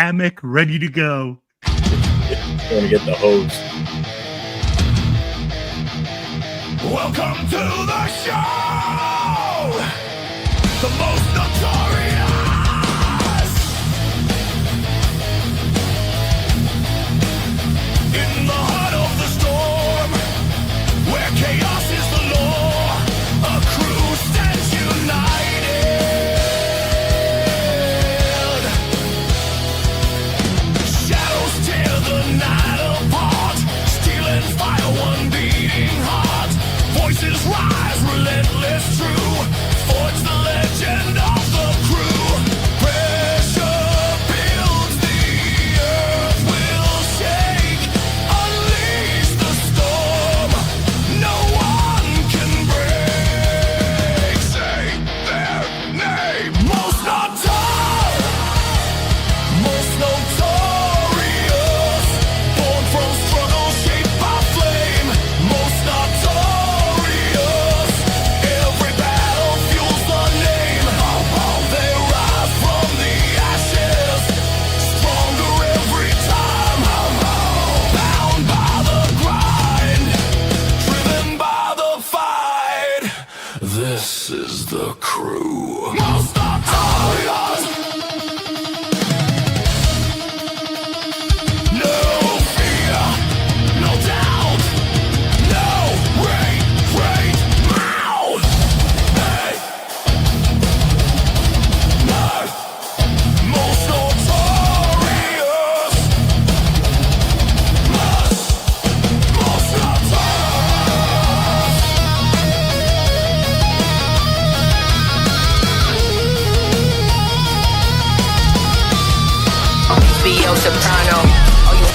hammock, ready to go. Going to get the hose. Welcome to the show! The most notorious! In the heart of the storm, where chaos is the law, a crew stands united. Shadows tear the night apart, stealing fire, one beating heart. Voices rise, relentless, true. Forge the legend of the crew. Pressure builds, the earth will shake. Unleash the storm, no one can break. Say their name. Most notorious. Born from struggle, shaped by flame. Most notorious. Every battle fuels the name. They rise from the ashes, stronger every time. Bound by the grind, driven by the fight. This is the crew. Most notorious. No fear, no doubt, no mouth. Hey, most notorious. Most Theo Soprano. Oh, you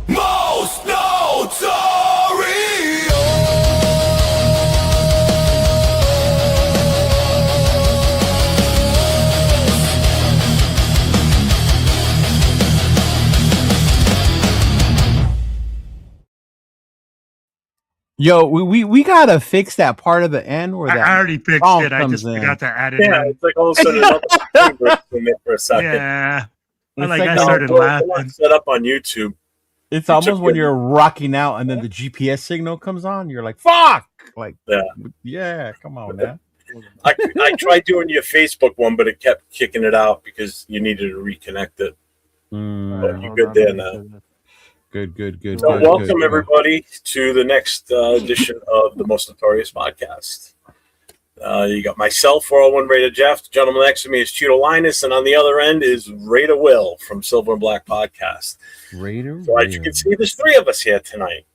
most notorious. Yo, we gotta fix that part of the end where that I already fixed song it. I comes just in. forgot to add it Yeah, in. it's like all of a sudden another screen breaks in it for a second. Yeah. It's Like like I the- started We're laughing. not set up on YouTube. It's You almost took when it. you're rocking out and then the GPS signal comes on. You're like, "Fuck!" Like, Yeah. come on, man. I tried doing your Facebook one, but it kept kicking it out because you needed to reconnect it. But you're good there now. Good. So welcome everybody to the next edition of the Most Notorious Podcast. You got myself, 401 Raider Jeff. The gentleman next to me is Chidolinus, and on the other end is Raider Will from Silver and Black Podcast. Raider. So as you can see, there's three of us here tonight.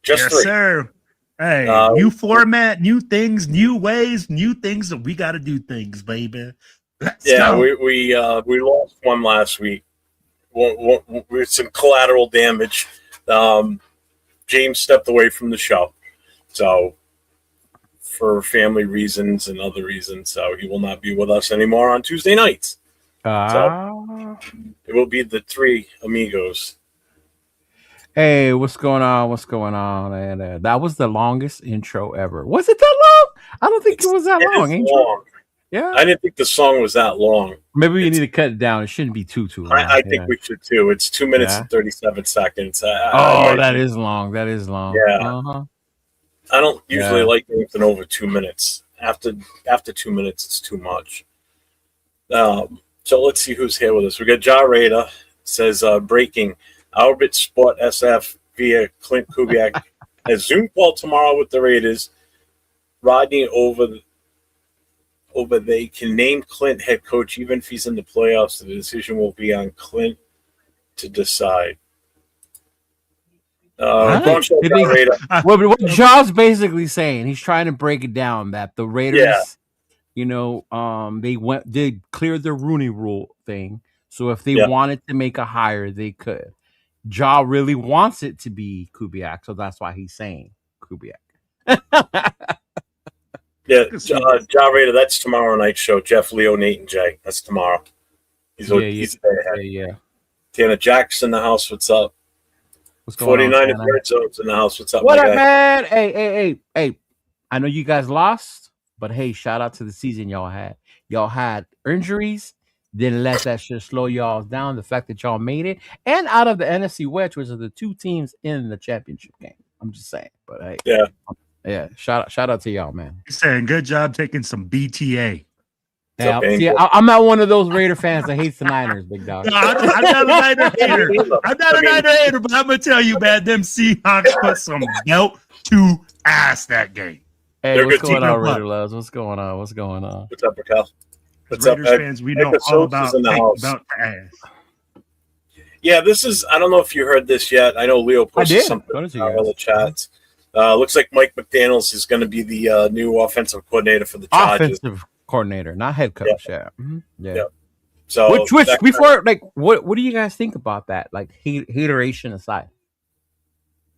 Just Yes, three. sir. Hey, new format, new things, new ways, new things that we got to do things, baby. Let's go. we lost one last week. We had some collateral damage. James stepped away from the show, so for family reasons and other reasons, so he will not be with us anymore on Tuesday nights. So it will be the three amigos. Hey, what's going on? And that was the longest intro ever. Was it that long? I don't think it was that long. It is Intro. long. Yeah. I didn't think the song was that long. Maybe we need to cut it down. It shouldn't be too long. I think we should too. It's 2 minutes Yeah. and 37 seconds. That is long. That is long. Yeah. Uh-huh. I don't usually Yeah. like anything over 2 minutes. After 2 minutes, it's too much. So let's see who's here with us. We got Ja Raider. Says breaking. Albert Sport SF via Clint Kubiak has Zoom call tomorrow with the Raiders. Rodney over they can name Clint head coach even if he's in the playoffs. The decision will be on Clint to decide. What Jaw's basically saying, he's trying to break it down that the Raiders, they cleared the Rooney Rule thing. So if they wanted to make a hire, they could. Jaw really wants it to be Kubiak, so that's why he's saying Kubiak. Yeah, Ja Raider, that's tomorrow night's show. Jeff, Leo, Nate, and Jay. That's tomorrow. He's a day ahead. Yeah. Tanner Jackson in the house. What's up? What's going 49 on? Red Zones in the house. What's up, What my up, guy? man? Hey. I know you guys lost, but hey, shout out to the season y'all had. Y'all had injuries. Didn't let that shit slow y'all down. The fact that y'all made it. And out of the NFC West, which are the two teams in the championship game. I'm just saying. But hey. Yeah. Shout out to y'all, man. He's saying good job taking some BTA. Yeah, see, I'm not one of those Raider fans that hates the Niners, big dog. No, I'm not a Niner hater. I'm not a Niner hater, but I'm gonna tell you, man, them Seahawks put some belt to ass that game. Hey, what's going on, Raider loves? What's going on? What's up, Raquel? What's Raiders up, fans? We know all about belt to ass. Yeah, this is. I don't know if you heard this yet. I know Leo posted something in all the chats. Looks like Mike McDaniels is going to be the new offensive coordinator for the Chargers. Offensive coordinator, not head coach. Yeah. So, which before, like, what do you guys think about that? Like, hateration aside,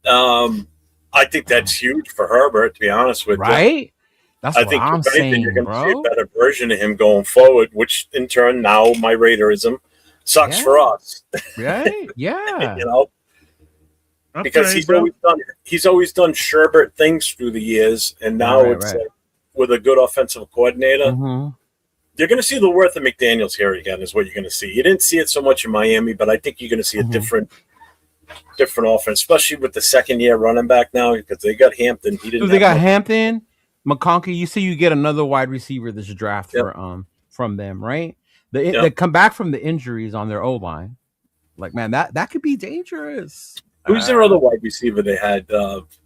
I think that's huge for Herbert. To be honest with you, right? That's I what think I'm saying, you're going to see bro. a better version of him going forward, which in turn now my Raiderism sucks for us. Right? Yeah. You know. Because he's always done Sherbert things through the years, and now it's like, with a good offensive coordinator, you're going to see the worth of McDaniels here again. Is what you're going to see. You didn't see it so much in Miami, but I think you're going to see a different offense, especially with the second-year running back now because they got Hampton. They got Hampton, McConkey. You see, you get another wide receiver this draft from them, right? They come back from the injuries on their O line. Like, man, that could be dangerous. Who's their other wide receiver they had?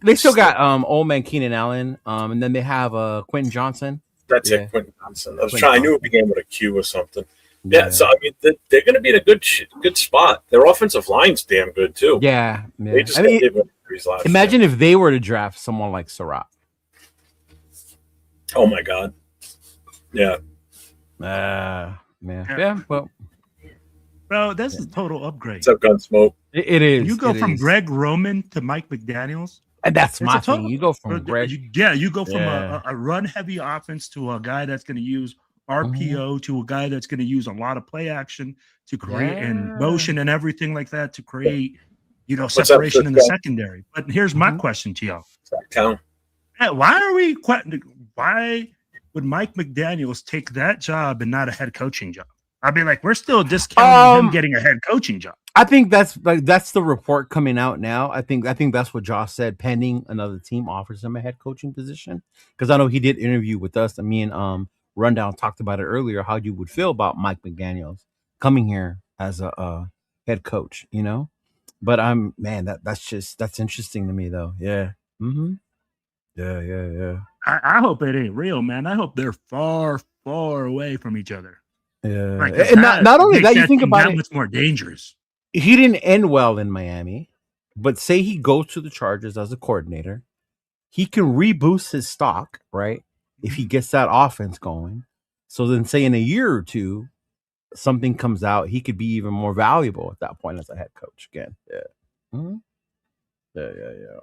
They still got old man Keenan Allen, and then they have Quentin Johnson. That's it, Quentin Johnson. I knew it began with a Q or something. Yeah, so I mean, they're going to be in a good spot. Their offensive line's damn good too. Yeah. They just imagine if they were to draft someone like Surratt. Oh my God. Yeah. Yeah. Well. Bro, that's a total upgrade. What's up, Gunsmoke? It is. You go from Greg Roman to Mike McDaniels. And that's my thing. You go from Greg. You go from a run-heavy offense to a guy that's going to use RPO to a guy that's going to use a lot of play action to create and motion and everything like that to create, separation in the secondary. But here's my question to y'all. Why would Mike McDaniels take that job and not a head coaching job? I mean, like, we're still discounting him getting a head coaching job. I think that's the report coming out now. I think that's what Josh said, pending another team offers him a head coaching position. Because I know he did interview with us. I mean, Rundown talked about it earlier, how you would feel about Mike McDaniels coming here as a head coach, But that's interesting to me though. Yeah. Yeah. I hope it ain't real, man. I hope they're far, far away from each other. Yeah, like, and not only that, you think about it, it's more dangerous. He didn't end well in Miami, but say he goes to the Chargers as a coordinator, he can reboost his stock, right? If he gets that offense going. So then, say in a year or two, something comes out, he could be even more valuable at that point as a head coach again. Yeah. Yeah.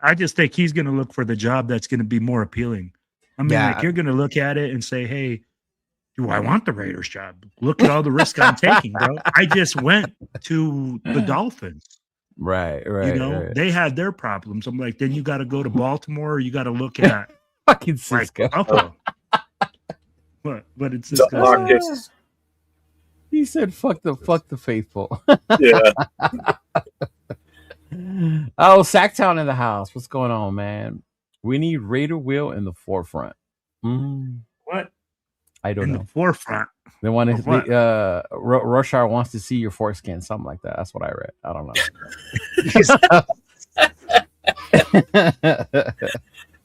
I just think he's going to look for the job that's going to be more appealing. I mean, like, you're going to look at it and say, hey, do I want the Raiders job? Look at all the risk I'm taking, bro. I just went to the Dolphins. Right. They had their problems. I'm like, then you got to go to Baltimore, or you got to look at fucking Cisco. But it's Cisco. He said, "Fuck the faithful." Yeah. Oh, Sacktown in the house. What's going on, man? We need Raider Will in the forefront. What? I don't know. In the forefront. They want to. Rush Hour wants to see your foreskin, something like that. That's what I read. I don't know.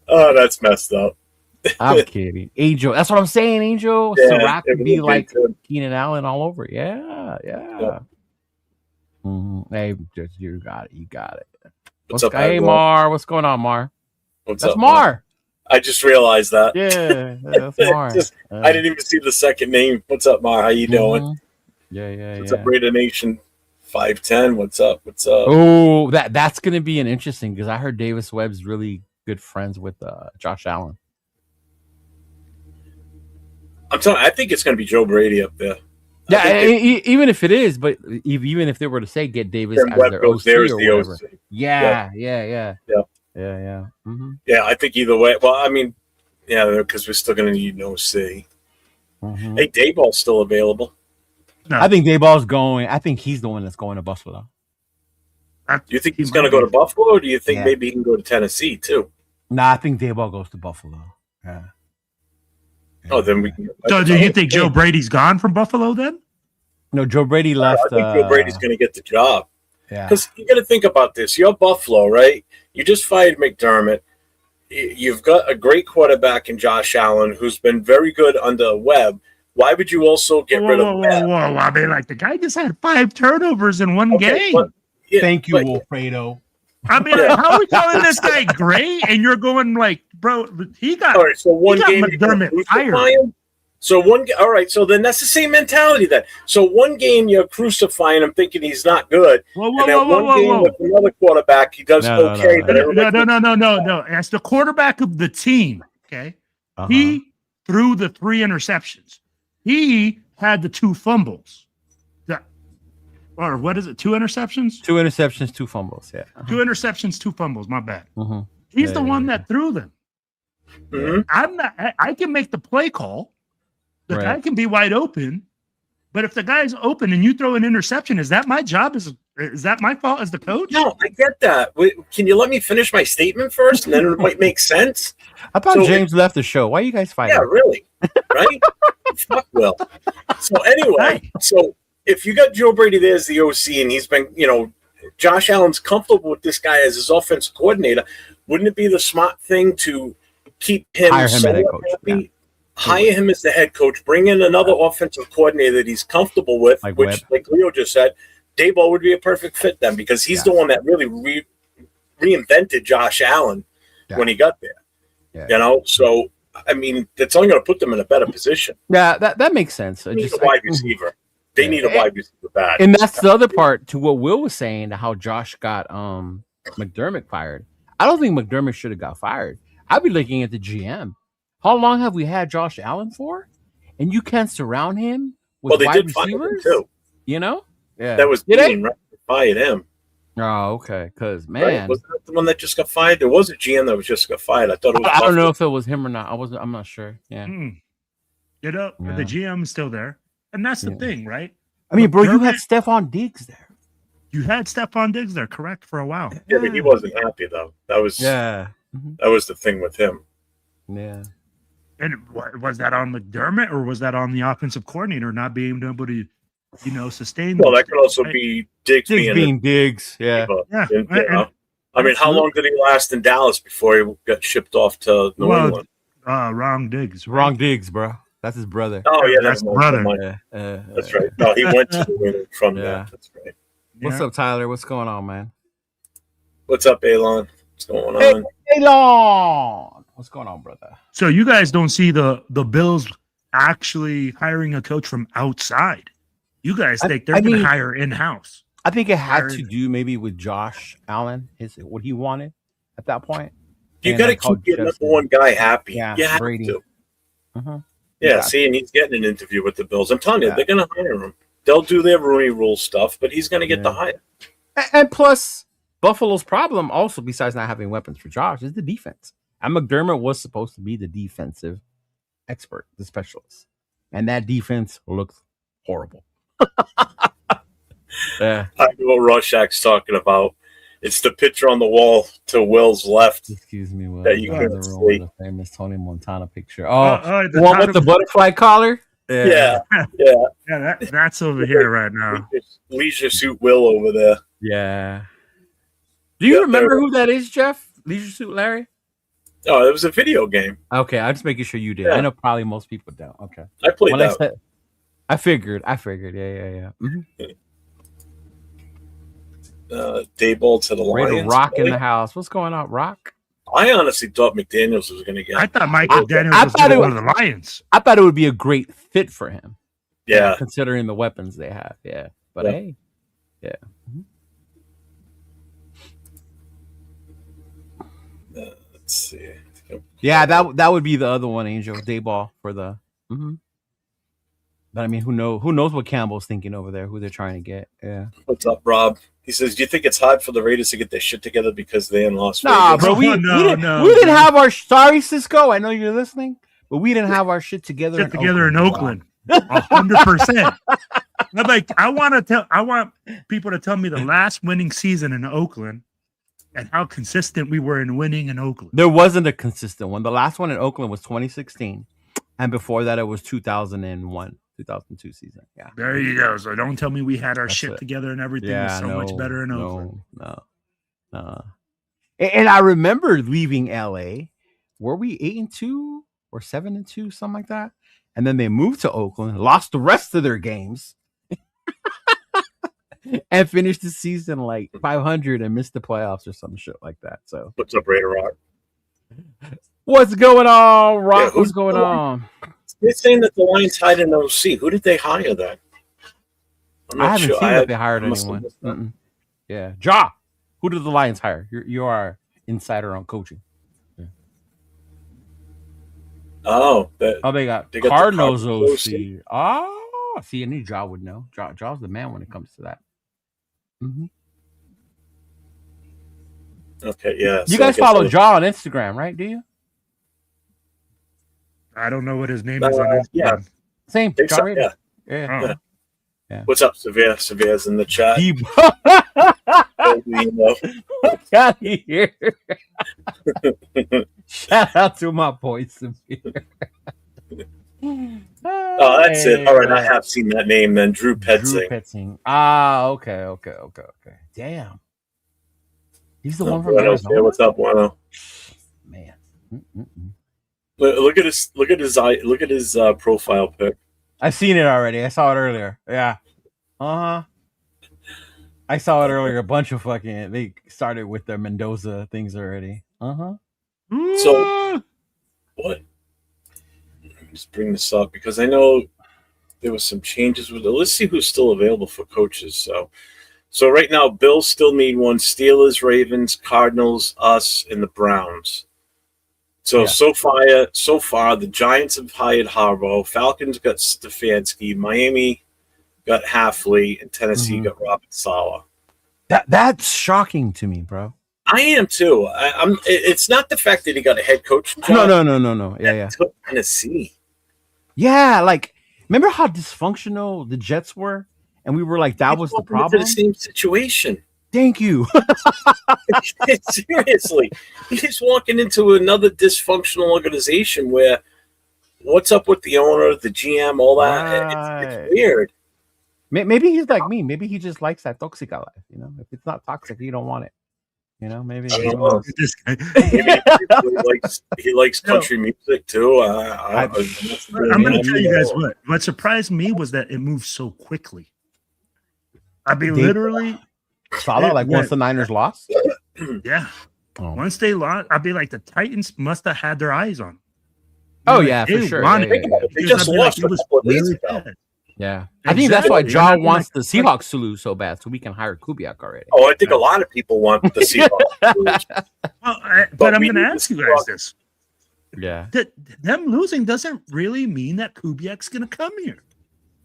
Oh, that's messed up. I'm kidding, Angel. That's what I'm saying, Angel. Yeah, Sirac could be like Keenan Allen all over. Yeah. Hey, you got it. What's up, hey, Mar? What's going on, Mar? That's up, Mar? I just realized that. Yeah, that's Mar. I didn't even see the second name. What's up, Mar? How you doing? Yeah. What's up, Raider Nation 510? What's up? Oh, that's gonna be an interesting, because I heard Davis Webb's really good friends with Josh Allen. I'm telling you, I think it's going to be Joe Brady up there. Yeah, even if it is, but even if they were to say get Davis as Webb their goes OC there as or the whatever. OC. Yeah. Yeah, I think either way. Well, I mean, yeah, because we're still going to need an OC. Mm-hmm. Hey, Dayball's still available. No, I think Dayball's going. I think he's the one that's going to Buffalo. Do you think he's going to go to Buffalo, or do you think maybe he can go to Tennessee too? Nah, I think Dayball goes to Buffalo. Yeah. Oh, then we can. So do you think Joe Brady's gone from Buffalo then? No, Joe Brady left. I think Joe Brady's going to get the job. Yeah. Because you got to think about this. You're Buffalo, right? You just fired McDermott. You've got a great quarterback in Josh Allen, who's been very good under Webb. Why would you also get rid of Webb? Whoa. I mean, like, the guy just had 5 turnovers in one game. But, Thank you, Wilfredo. I mean, how are we calling this guy great? And you're going like, bro, he got. All right, so one game McDermott fired. him. So all right, so then that's the same mentality then. So one game you're crucifying him, thinking he's not good, and then one game with another quarterback he does okay. No. As the quarterback of the team, okay, he threw the 3 interceptions. He had the 2 fumbles. Or what is it? 2 interceptions? 2 interceptions, 2 fumbles. Yeah. 2 interceptions, 2 fumbles. My bad. He's the one that threw them. I'm not. I can make the play call. The guy can be wide open, but if the guy's open and you throw an interception, is that my job? Is that my fault as the coach? No, I get that. Can you let me finish my statement first, and then it might make sense? I thought James left the show. Why are you guys fighting? Yeah, really. Right? Fuck Will. So anyway, so if you got Joe Brady there as the OC, and he's been, Josh Allen's comfortable with this guy as his offensive coordinator, wouldn't it be the smart thing to keep him hire him as head coach? Yeah. Hire him as the head coach, bring in another offensive coordinator that he's comfortable with, like which, like Leo just said, Dayball would be a perfect fit then, because he's the one that really reinvented Josh Allen when he got there. Yeah. So I mean, that's only going to put them in a better position. Yeah, that makes sense. They need a wide receiver. They need a wide receiver bad. And that's the other part to what Will was saying, how Josh got McDermott fired. I don't think McDermott should have got fired. I'd be looking at the GM. How long have we had Josh Allen for? And you can't surround him with wide receivers? Too. Yeah. That was Dean, right? Fired him. Oh, okay. Because, man. Right? Wasn't that the one that just got fired? There was a GM that was just got fired. I thought it was. I don't know if it was him or not. I'm not sure. Yeah. The GM is still there. And that's the thing, right? I mean, bro, you had Stephon Diggs there. You had Stephon Diggs there, correct, for a while. Yeah, but he wasn't happy, though. That was that was the thing with him. Yeah. And was that on McDermott, or was that on the offensive coordinator not being able to, sustain? Well, that could also be Diggs being Diggs. Yeah. I mean, how long did he last in Dallas before he got shipped off to New England? Wrong Diggs. Right? Wrong Diggs, bro. That's his brother. Oh, yeah, that's brother. That's right. No, he went to New England from that. That's right. What's up, Tyler? What's going on, man? What's up, Elon? What's going on? Elon! What's going on, brother? So you guys don't see the Bills actually hiring a coach from outside. You guys think they're going to hire in-house. I think it had to do maybe with Josh Allen, what he wanted at that point. You got to keep your number one guy happy. Yeah, you have Brady. to. Yeah, see, and he's getting an interview with the Bills. I'm telling you, they're going to hire him. They'll do their Rooney Rule stuff, but he's going to get the hire. And plus, Buffalo's problem also, besides not having weapons for Josh, is the defense. And McDermott was supposed to be the defensive expert, the specialist. And that defense looked horrible. I know what Rorschach's talking about. It's the picture on the wall to Will's left. Excuse me, Will. That you can see. The famous Tony Montana picture. The one with the butterfly collar? Yeah. That's over here right now. Leisure Suit Will over there. Yeah. Do you remember who that is, Jeff? Leisure Suit Larry? Oh, it was a video game. Okay, I'm just making sure you did. Yeah. I know probably most people don't. Okay. I played that. I figured. Yeah. Mm-hmm. Dayball to the Lions. Rock in the house. What's going on, Rock? I honestly thought McDaniels was going to get. I thought McDaniels was going to go to the Lions. I thought it would be a great fit for him. Yeah, considering the weapons they have. Yeah, but hey, yeah. Let's Let's see. Yeah, that would be the other one, Angel Dayball for the. Mm-hmm. But I mean, who knows what Campbell's thinking over there? Who they're trying to get? Yeah. What's up, Rob? He says, "Do you think it's hard for the Raiders to get their shit together because they in Las Vegas?" Nah, bro. We didn't have our. Sorry, Cisco. I know you're listening, but we didn't have our shit together. In Oakland. 100%. Like I want people to tell me the last winning season in Oakland and how consistent we were in winning in Oakland. There wasn't a consistent one. The last one in Oakland was 2016, and before that it was 2001, 2002 season. Yeah. There you go. So don't tell me we had our shit together and everything was so much better in Oakland. No. And I remember leaving LA. Were we 8-2 or 7-2, something like that? And then they moved to Oakland, lost the rest of their games, and finished the season like 500 and missed the playoffs or some shit like that. So, what's up, Raider Rock? What's going on, Rock? Yeah, what's going on? They're saying that the Lions hired an OC. Who did they hire then? I haven't seen that they hired anyone. Yeah, Ja. Who did the Lions hire? You are insider on coaching. Yeah. Oh, they got Cardinals OC. Oh, see, I knew Ja would know. Ja's the man when it comes to that. Mm-hmm. Okay, yeah. You guys follow Ja on Instagram, right? Do you? I don't know what his name is on Instagram. Yeah. Same. Ja, yeah. What's up, Severe? Severe's in the chat. Get out of here. Shout out to my boy Severe. Oh, that's it. All right, I have seen that name then. Drew Petzing. Ah, okay. Damn. He's the one from Arizona. Yeah, what's up, Wano? Man. Look at his profile pic. I've seen it already. I saw it earlier. Yeah. I saw it earlier. A bunch of fucking. They started with their Mendoza things already. So, what? Just bring this up because I know there was some changes with it. Let's see who's still available for coaches. So right now, Bills still need one. Steelers, Ravens, Cardinals, us, and the Browns. So far, the Giants have hired Harbaugh. Falcons got Stefanski. Miami got Halfley, and Tennessee got Robert Saleh. That's shocking to me, bro. I am too. It's not the fact that he got a head coach job. No. Yeah. Took Tennessee. Yeah, like remember how dysfunctional the Jets were, and we were like, that was the problem. The same situation. Thank you. Seriously, he's walking into another dysfunctional organization where what's up with the owner, the GM, all that? Right. It's weird. Maybe he's like me. Maybe he just likes that toxica life. You know, if it's not toxic, you don't want it. You know, maybe. He likes country music too. I'm going to tell you guys what surprised me was that it moved so quickly. I mean, literally. Once the Niners lost? Yeah. Once they lost, I'd be like, the Titans must have had their eyes on. Oh, yeah, for sure. They just lost a couple of days ago. Yeah. I think that's why John wants the Seahawks to lose so bad, so we can hire Kubiak already. Oh, I think a lot of people want the Seahawks to lose. But I'm going to ask you guys this. Yeah. Them losing doesn't really mean that Kubiak's going to come here.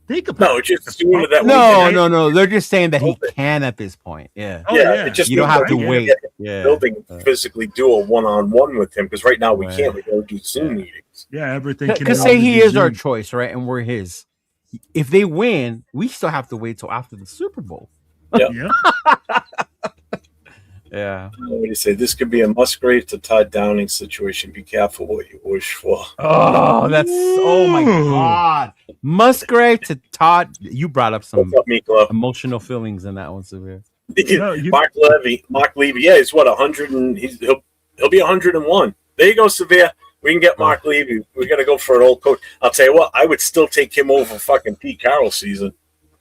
Think about it. Just assuming that no. They're just saying that he can at this point. Yeah. Just you don't have to wait. Building physically do a one-on-one with him because right now we can't. We don't do Zoom meetings. Yeah, everything. Because say he is our choice, right? And we're his. If they win, we still have to wait till after the Super Bowl. Yeah. Yeah. What do you say? This could be a Musgrave to Todd Downing situation. Be careful what you wish for. Oh, oh my God. Musgrave to Todd. You brought up some emotional feelings in that one, Severe. Mark Levy. Yeah, he's what 100 and he'll be 101. There you go, Severe. We can get Mark Levy. We got to go for an old coach. I'll tell you what, I would still take him over fucking Pete Carroll season.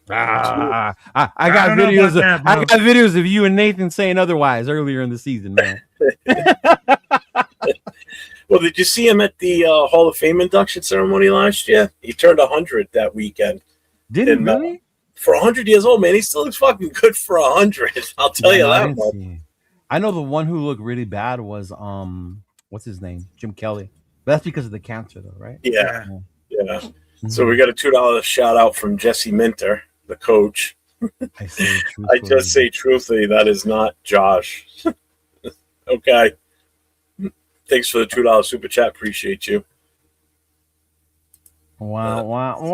I got videos. I got videos of you and Nathan saying otherwise earlier in the season, man. Well, did you see him at the Hall of Fame induction ceremony last year? He turned 100 that weekend. Did he really? For 100 years old, man, he still looks fucking good for 100. I'll tell you that much. I know the one who looked really bad was what's his name? Jim Kelly. But that's because of the cancer, though, right? Yeah. Mm-hmm. So we got a $2 shout out from Jesse Minter, the coach. I say I just say truthfully, that is not Josh. Okay. Thanks for the $2 super chat. Appreciate you. Wow.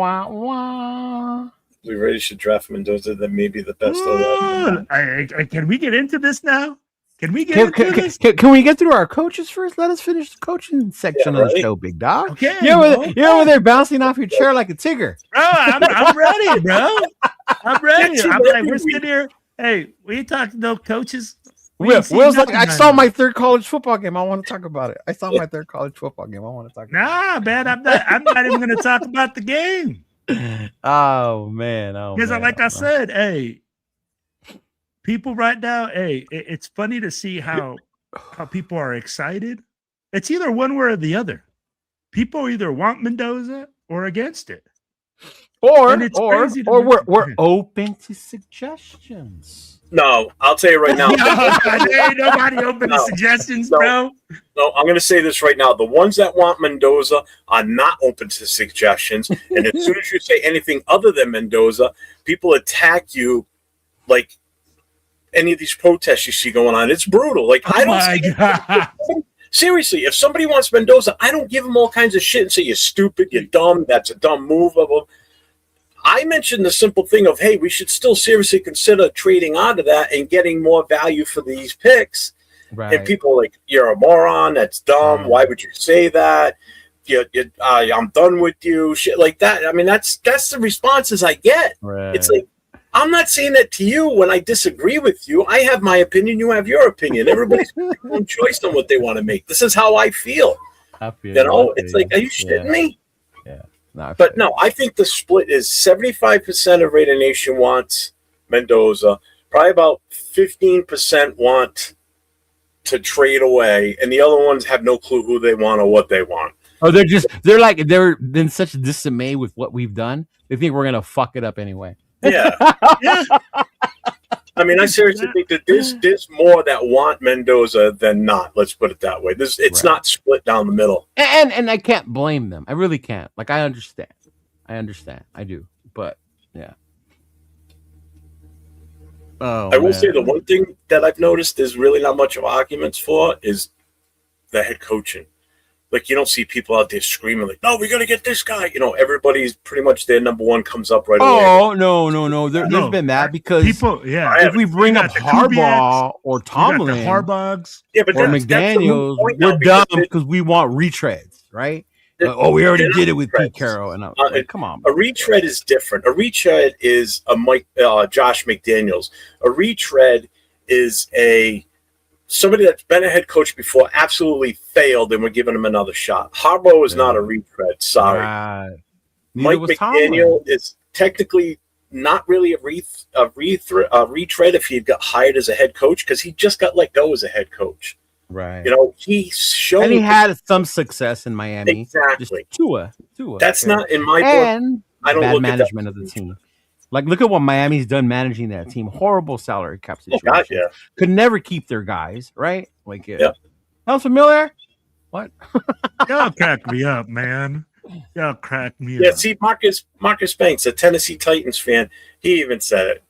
We really should draft Mendoza. That may be the best of them. Can we get into this now? Can we get into this? Can we get through our coaches first? Let us finish the coaching section of the show, big dog. Okay, you're over there bouncing off your chair like a tiger. Bro, I'm ready, bro. I'm ready. I'm like, we're sitting here. Hey, we ain't talking no coaches. Will's like, I saw my third college football game. I want to talk about it. I saw my third college football game. I want to talk about it. Nah, man, I'm not even going to talk about the game. Oh, man. Because like I said, hey, people right now, hey, it's funny to see how people are excited. It's either one way or the other. People either want Mendoza or against it. Or we're open to suggestions. No, I'll tell you right now. There ain't nobody open to suggestions, bro. No, I'm going to say this right now. The ones that want Mendoza are not open to suggestions. And as soon as you say anything other than Mendoza, people attack you like any of these protests you see going on. It's brutal. Like, I don't seriously, if somebody wants Mendoza, I don't give them all kinds of shit and say, you're stupid, you're dumb, that's a dumb move. Blah, blah. I mentioned the simple thing of, hey, we should still seriously consider trading out of that and getting more value for these picks. Right. And people are like, you're a moron. That's dumb. Right. Why would you say that? I'm done with you. Shit like that. I mean, that's the responses I get. Right. It's like, I'm not saying that to you when I disagree with you. I have my opinion. You have your opinion. Everybody's got their own choice on what they want to make. This is how I feel. It's like, are you shitting me? Yeah. But no, I think the split is 75% of Raider Nation wants Mendoza. Probably about 15% want to trade away, and the other ones have no clue who they want or what they want. Oh, they're in such dismay with what we've done. They think we're gonna fuck it up anyway. Yeah. I mean, I seriously think that there's more that want Mendoza than not. Let's put it that way. It's not split down the middle. And I can't blame them. I really can't. Like, I understand. I do. But yeah. Oh, I will say the one thing that I've noticed there's really not much of arguments for is the head coaching. Like, you don't see people out there screaming like, no, we're going to get this guy. You know, everybody's pretty much their number one comes up right away. Oh, no. There's been that because people, if we bring up Harbaugh or Tomlin or McDaniels, we're dumb because we want retreads, right? We already did it with Pete Carroll. And like, come on. A retread is different. A retread is a Josh McDaniels. A retread is somebody that's been a head coach before, absolutely failed, and we're giving him another shot. Harbaugh is not a retread. Sorry. Mike McDaniel is technically not really a retread if he got hired as a head coach because he just got let go as a head coach. Right. You know, and he had some success in Miami. Exactly. Just Tua. That's not in my book. I don't look management of the team. Like, look at what Miami's done managing that team. Horrible salary cap situation. Oh, God, yeah. Could never keep their guys, right? Like, sounds familiar? What? Y'all crack me up, man. Y'all crack me up. Yeah, see, Marcus Banks, a Tennessee Titans fan, he even said it.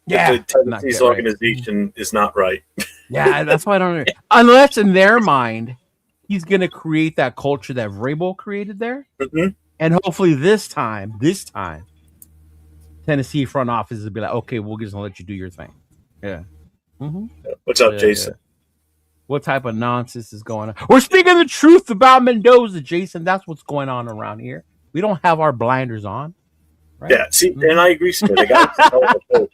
Yeah. The Tennessee's organization is not right. Yeah, that's why I don't know. Unless in their mind, he's going to create that culture that Vrabel created there. Mm-hmm. And hopefully this time, Tennessee front office will be like, okay, we'll just let you do your thing. Yeah. Mm-hmm. What's up, Jason? Yeah. What type of nonsense is going on? We're speaking the truth about Mendoza, Jason. That's what's going on around here. We don't have our blinders on. Right? Yeah, see, and I agree, Smith. They got to know the coach,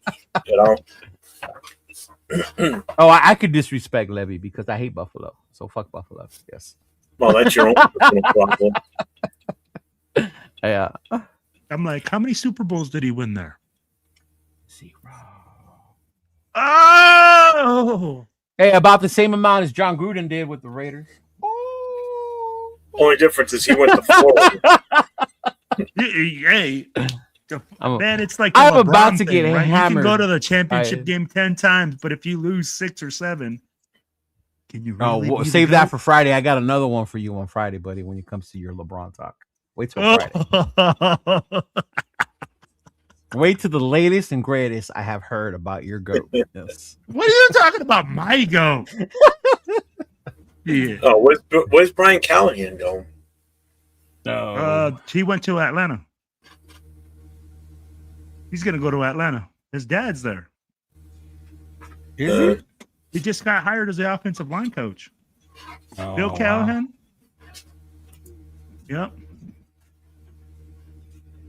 you know? I could disrespect Levy because I hate Buffalo. So fuck Buffalo. Yes. Well, that's your own personal problem. Yeah. I'm like, how many Super Bowls did he win there? 0. Oh! Hey, about the same amount as John Gruden did with the Raiders. Only difference is he went to Florida. Hey, man, it's like I'm about to get hammered. You can go to the championship game 10 times, but if you lose 6 or 7, Can you? Oh, Really well, save that for Friday. I got another one for you on Friday, buddy. When it comes to your LeBron talk, wait till Friday. Wait to the latest and greatest I have heard about your goat. Yes. What are you talking about, my goat? Yeah. Oh, where's Brian Callahan going? He went to Atlanta. He's gonna go to Atlanta. His dad's there. Is he? He just got hired as the offensive line coach. Oh, Bill Callahan. Yep.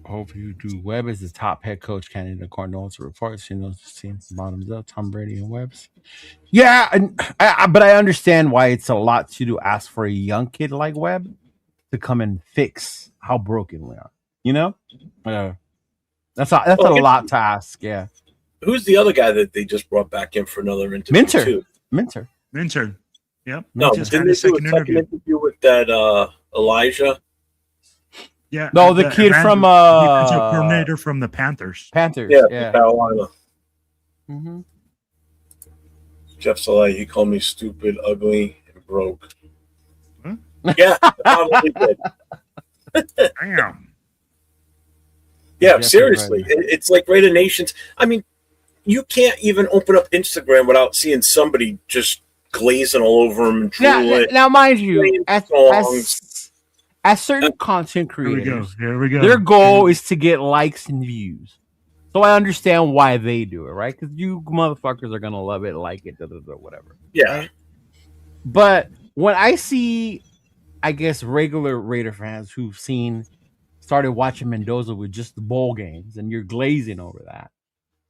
Hope you do. Webb is the top head coach candidate according to reports. She knows the team bottoms up. Tom Brady and Webb's. Yeah, but I understand why it's a lot to ask for a young kid like Webb to come and fix how broken we are. You know, that's a lot to ask. Yeah. Who's the other guy that they just brought back in for another interview? Minter. Yep. No, Minter's didn't had they a do a second second interview with that Elijah? Yeah. No, the kid from defensive coordinator from the Panthers. Yeah. Carolina. Mm-hmm. Jeff Saleh, he called me stupid, ugly, and broke. Huh? Yeah, probably did. Damn. Yeah, Jeff seriously. It's like Raider Nations. I mean, you can't even open up Instagram without seeing somebody just glazing all over him and drooling. Now, mind you, as certain content creators, Here we go. their goal is to get likes and views. So I understand why they do it, right? Because you motherfuckers are gonna love it, like it, whatever. Yeah. Right? But when I see, I guess, regular Raider fans who've started watching Mendoza with just the bowl games, and you're glazing over that,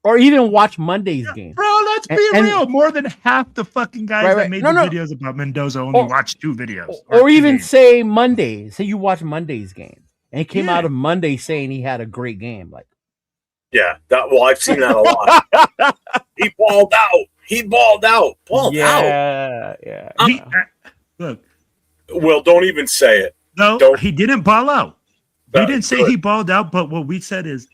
or even watch Monday's game. Bro, let's be real. More than half the fucking guys that made videos about Mendoza only watched 2 videos. Or even games. Say Mondays. Say you watch Monday's game. And he came out of Monday saying he had a great game. Like, yeah, I've seen that a lot. He balled out. Yeah. Look. Well, don't even say it. No, he didn't ball out. He didn't say good. he balled out, but what we said is,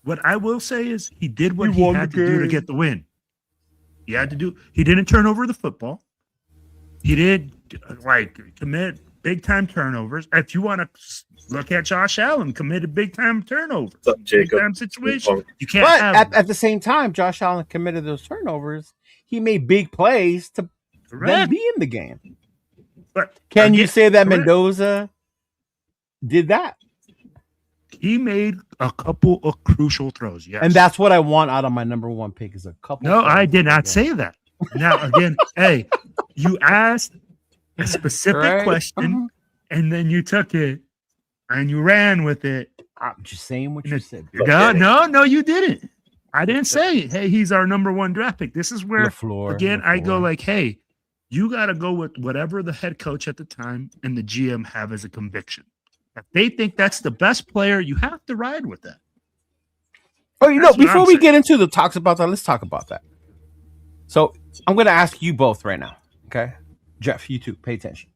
what I will say is he did what he had to do to get the win. He didn't turn over the football. He did commit big time turnovers. If you want to look at Josh Allen, committed big time turnovers, big time situation. You can't. But at the same time, Josh Allen committed those turnovers. He made big plays to then be in the game. But can you say that Mendoza did that? He made a couple of crucial throws, yes. And that's what I want out of my number 1 pick is a couple. No, I did not say that. Now, again, hey, you asked a specific question, and then you took it, and you ran with it. I'm just saying what you said. No, you didn't. I didn't say, hey, he's our number 1 draft pick. This is where, I go like, hey, you got to go with whatever the head coach at the time and the GM have as a conviction. If they think that's the best player, you have to ride with that. Oh, before we get into the talks about that, let's talk about that. So I'm going to ask you both right now. Okay. Jeff, you too. Pay attention.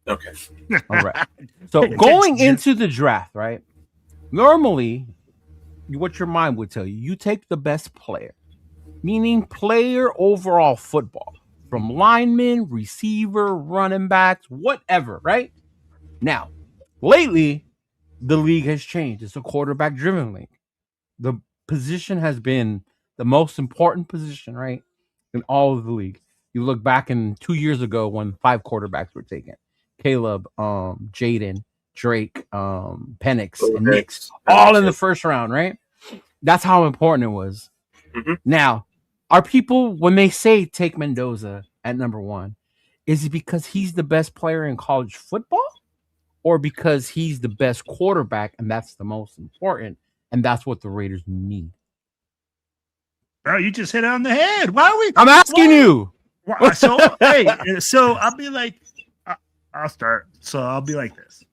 Okay. All right. So going into the draft, right? Normally, what your mind would tell you, you take the best player, meaning player overall football, from lineman, receiver, running backs, whatever, right? Now, lately, the league has changed. It's a quarterback-driven league. The position has been the most important position, right, in all of the league. You look back in 2 years ago when 5 quarterbacks were taken. Caleb, Jaden, Drake, Penix, and Nix, all in the first round, right? That's how important it was. Mm-hmm. Now, are people, when they say take Mendoza at number 1, is it because he's the best player in college football? Or because he's the best quarterback and that's the most important, and that's what the Raiders need? Bro, you just hit it on the head. Why are we? I'm asking you. So, so I'll be like, I'll start. So I'll be like this.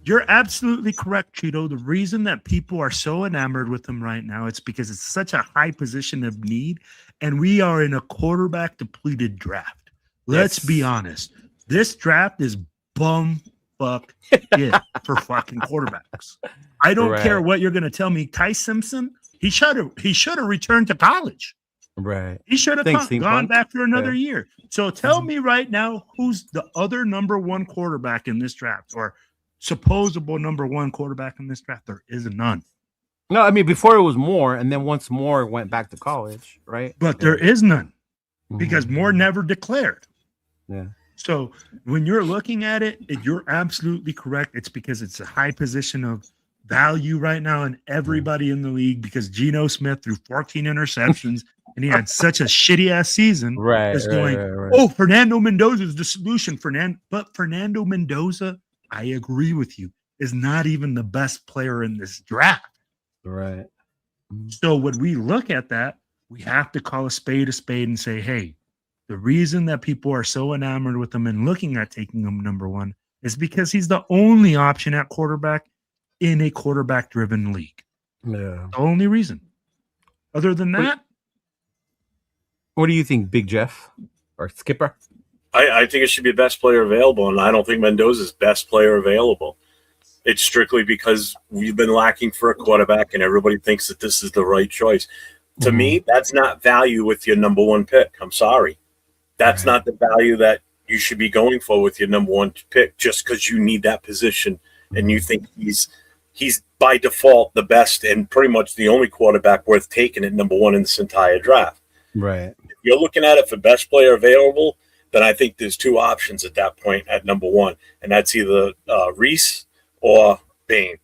You're absolutely correct, Cheeto. The reason that people are so enamored with him right now, it's because it's such a high position of need, and we are in a quarterback depleted draft. Let's be honest. This draft is bum fuck it for fucking quarterbacks. I don't care what you're going to tell me. Ty Simpson, he should have returned to college. Right. He should have Thanks, Steampunk. gone back for another Yeah. year. So tell me right now, who's the other number one quarterback in this draft, or supposable number one quarterback in this draft? There is none. No, I mean before it was Moore, and then once Moore went back to college, right? But there is none Mhm. because Moore never declared. Yeah. So when you're looking at it, you're absolutely correct. It's because it's a high position of value right now in everybody in the league, because Geno Smith threw 14 interceptions and he had such a shitty ass season. Right. Just going, right. oh, Fernando Mendoza is the solution. But Fernando Mendoza, I agree with you, is not even the best player in this draft. Right. So when we look at that, we have to call a spade and say, hey, the reason that people are so enamored with him and looking at taking him number one is because he's the only option at quarterback in a quarterback-driven league. Yeah. The only reason. Other than that, What do you think, Big Jeff or Skipper? I think it should be best player available, and I don't think Mendoza's best player available. It's strictly because we've been lacking for a quarterback, and everybody thinks that this is the right choice. To me, that's not value with your number one pick. I'm sorry. That's not the value that you should be going for with your number one pick, just because you need that position and you think he's by default the best and pretty much the only quarterback worth taking at number one in this entire draft. Right. If you're looking at it for best player available, then I think there's two options at that point at number one, and that's either Reese or Bain.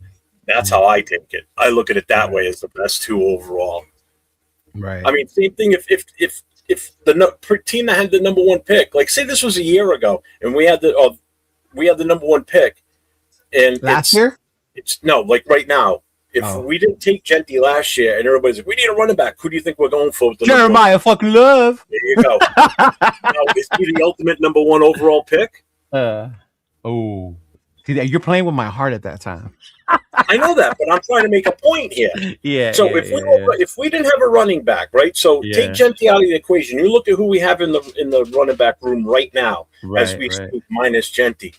That's how I take it. I look at it that way as the best two overall. Right. I mean, same thing if the team that had the number one pick, like say this was a year ago, and we had the number one pick, and last year, it's no, like right now. If we didn't take Genty last year, and everybody's like, we need a running back. Who do you think we're going for? With the Jeremiah fucking Love. There you go. Now, is he the ultimate number one overall pick? See that you're playing with my heart at that time. I know that, but I'm trying to make a point here. Yeah. So if we didn't have a running back, right? So take Genty out of the equation. You look at who we have in the running back room right now, as we speak, minus Genty,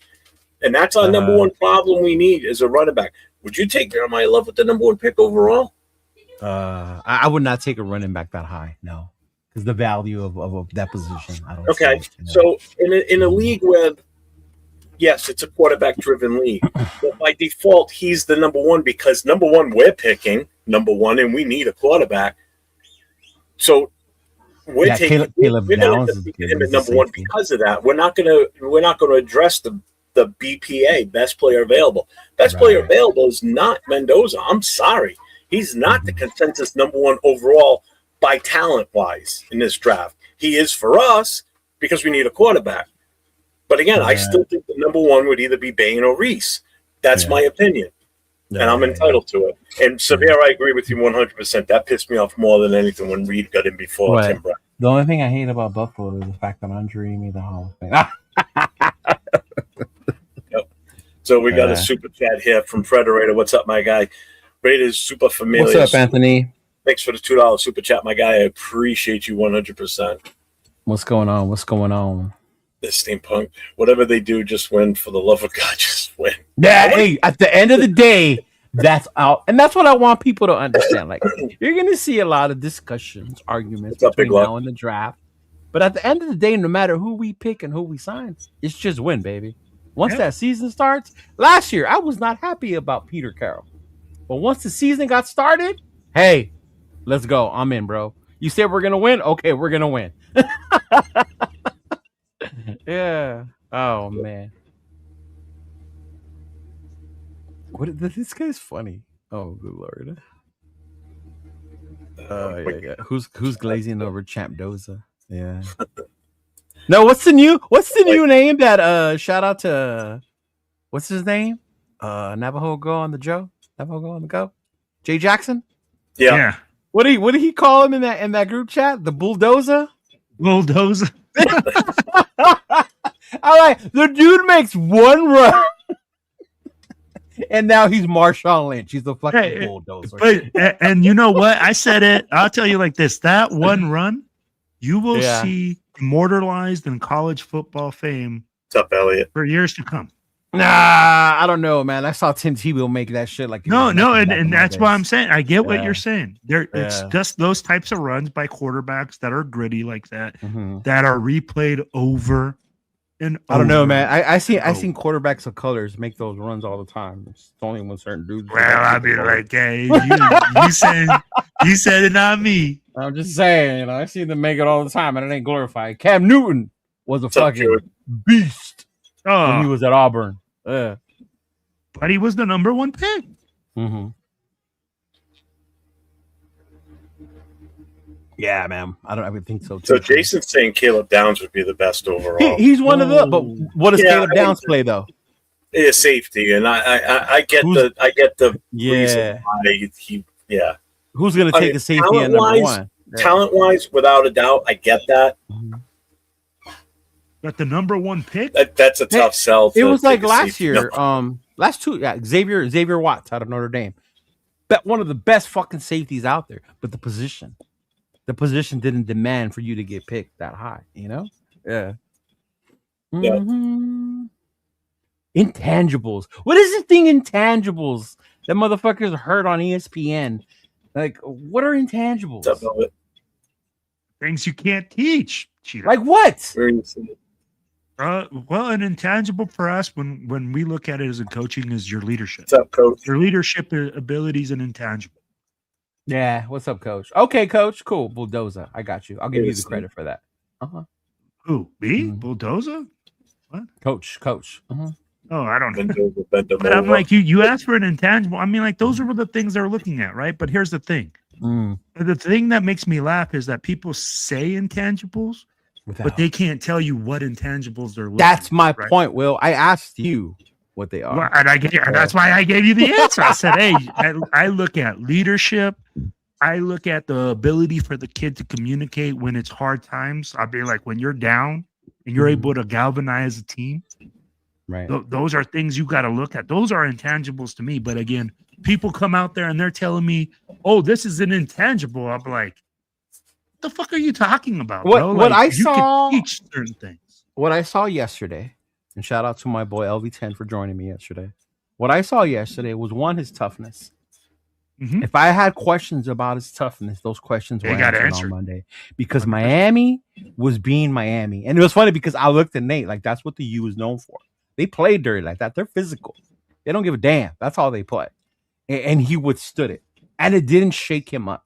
and that's our number one problem we need is a running back. Would you take Jeremiah Love with the number one pick overall? I would not take a running back that high, no, because the value of that position. I don't. Okay, see it, so in a league where, yes, it's a quarterback-driven league, but by default he's the number one because number one we're picking number one, and we need a quarterback. So we're taking Caleb Downs is him at number one because of that. We're not gonna address the BPA, best player available. Best player available is not Mendoza. I'm sorry. He's not the consensus number one overall by talent-wise in this draft. He is for us because we need a quarterback. But again, I still think the number one would either be Bain or Reese. That's my opinion. And I'm entitled to it. And Severe, I agree with you 100%. That pissed me off more than anything when Reed got in before Tim Brown. The only thing I hate about Buffalo is the fact that Andre made the Hall of Fame. So we got a super chat here from Frederator. What's up, my guy? Raiders super familiar. What's up, Anthony? Thanks for the $2 super chat, my guy. I appreciate you 100%. What's going on? This steampunk, whatever they do, just win. For the love of God, just win. Yeah, hey, at the end of the day, that's out. And that's what I want people to understand. Like, you're going to see a lot of discussions, arguments between now and the draft. But at the end of the day, no matter who we pick and who we sign, it's just win, baby. Once that season starts, last year, I was not happy about Peter Carroll. But once the season got started, hey, let's go. I'm in, bro. You said we're going to win? Okay, we're going to win. Yeah. Oh, man. This guy's funny. Oh, good Lord. Yeah. Who's glazing over Champ Doza? Yeah. No, what's the new name that shout out to what's his name? Navajo Go on the Go? Jay Jackson? Yeah. What did he call him in that group chat? The bulldozer? Bulldozer. All right, the dude makes one run. And now he's Marshawn Lynch. He's the fucking bulldozer. But and you know what? I said it. I'll tell you like this. That one run, you will see immortalized in college football fame What's up, Elliot? for years to come. I don't know, man. I saw Tim Tebow make that shit like no, and that's why I'm saying I get what you're saying. It's just those types of runs by quarterbacks that are gritty like that, that are replayed over and I don't know, man. I seen quarterbacks of colors make those runs all the time. It's only when certain dudes. Well, I'd be like, hey, you said it, not me. I'm just saying, I see them make it all the time, and it ain't glorified. Cam Newton was a fucking beast when he was at Auburn. But he was the number 1 pick. Yeah, man. I would think so too. So Jason's saying Caleb Downs would be the best overall. He's one of the. But what does Caleb Downs play though? Yeah, safety, and I get the reason why he. Who's going to take a safety at number 1? Talent-wise, without a doubt, I get that. But the number 1 pick? That's a tough sell. It was like last year. Last 2, Xavier Watts out of Notre Dame. Bet one of the best fucking safeties out there. But the position didn't demand for you to get picked that high, you know? Yeah. Intangibles. What is this thing, intangibles? That motherfuckers heard on ESPN. Like, what are intangibles? Things you can't teach. Cheater. Like what? Well, an intangible for us when we look at it as a coaching is your leadership. What's up, coach? Your leadership abilities and intangible. Yeah, what's up, coach? Okay, coach. Cool. Bulldozer. I got you. I'll give you the credit for that. Who? Me? Bulldozer? What? Coach. Oh, I don't know. But I'm like, you asked for an intangible. I mean, like, those are the things they're looking at, right? But here's the thing. The thing that makes me laugh is that people say intangibles, but they can't tell you what intangibles they're looking That's my at, right? point, Will. I asked you what they are. Well, and that's why I gave you the answer. I said, hey, I look at leadership. I look at the ability for the kid to communicate when it's hard times. I'll be like, when you're down and you're able to galvanize a team. Right. Those are things you got to look at. Those are intangibles to me. But again, people come out there and they're telling me, oh, this is an intangible. I'm like, what the fuck are you talking about, bro? What like, I saw, can teach certain things. What I saw yesterday, and shout out to my boy LV10 for joining me yesterday. What I saw yesterday was, one, his toughness. If I had questions about his toughness, those questions were answered on Monday, because 100%. Miami was being Miami. And it was funny because I looked at Nate like, that's what the U is known for. They play dirty like that. They're physical. They don't give a damn. That's all they play. And he withstood it. And it didn't shake him up.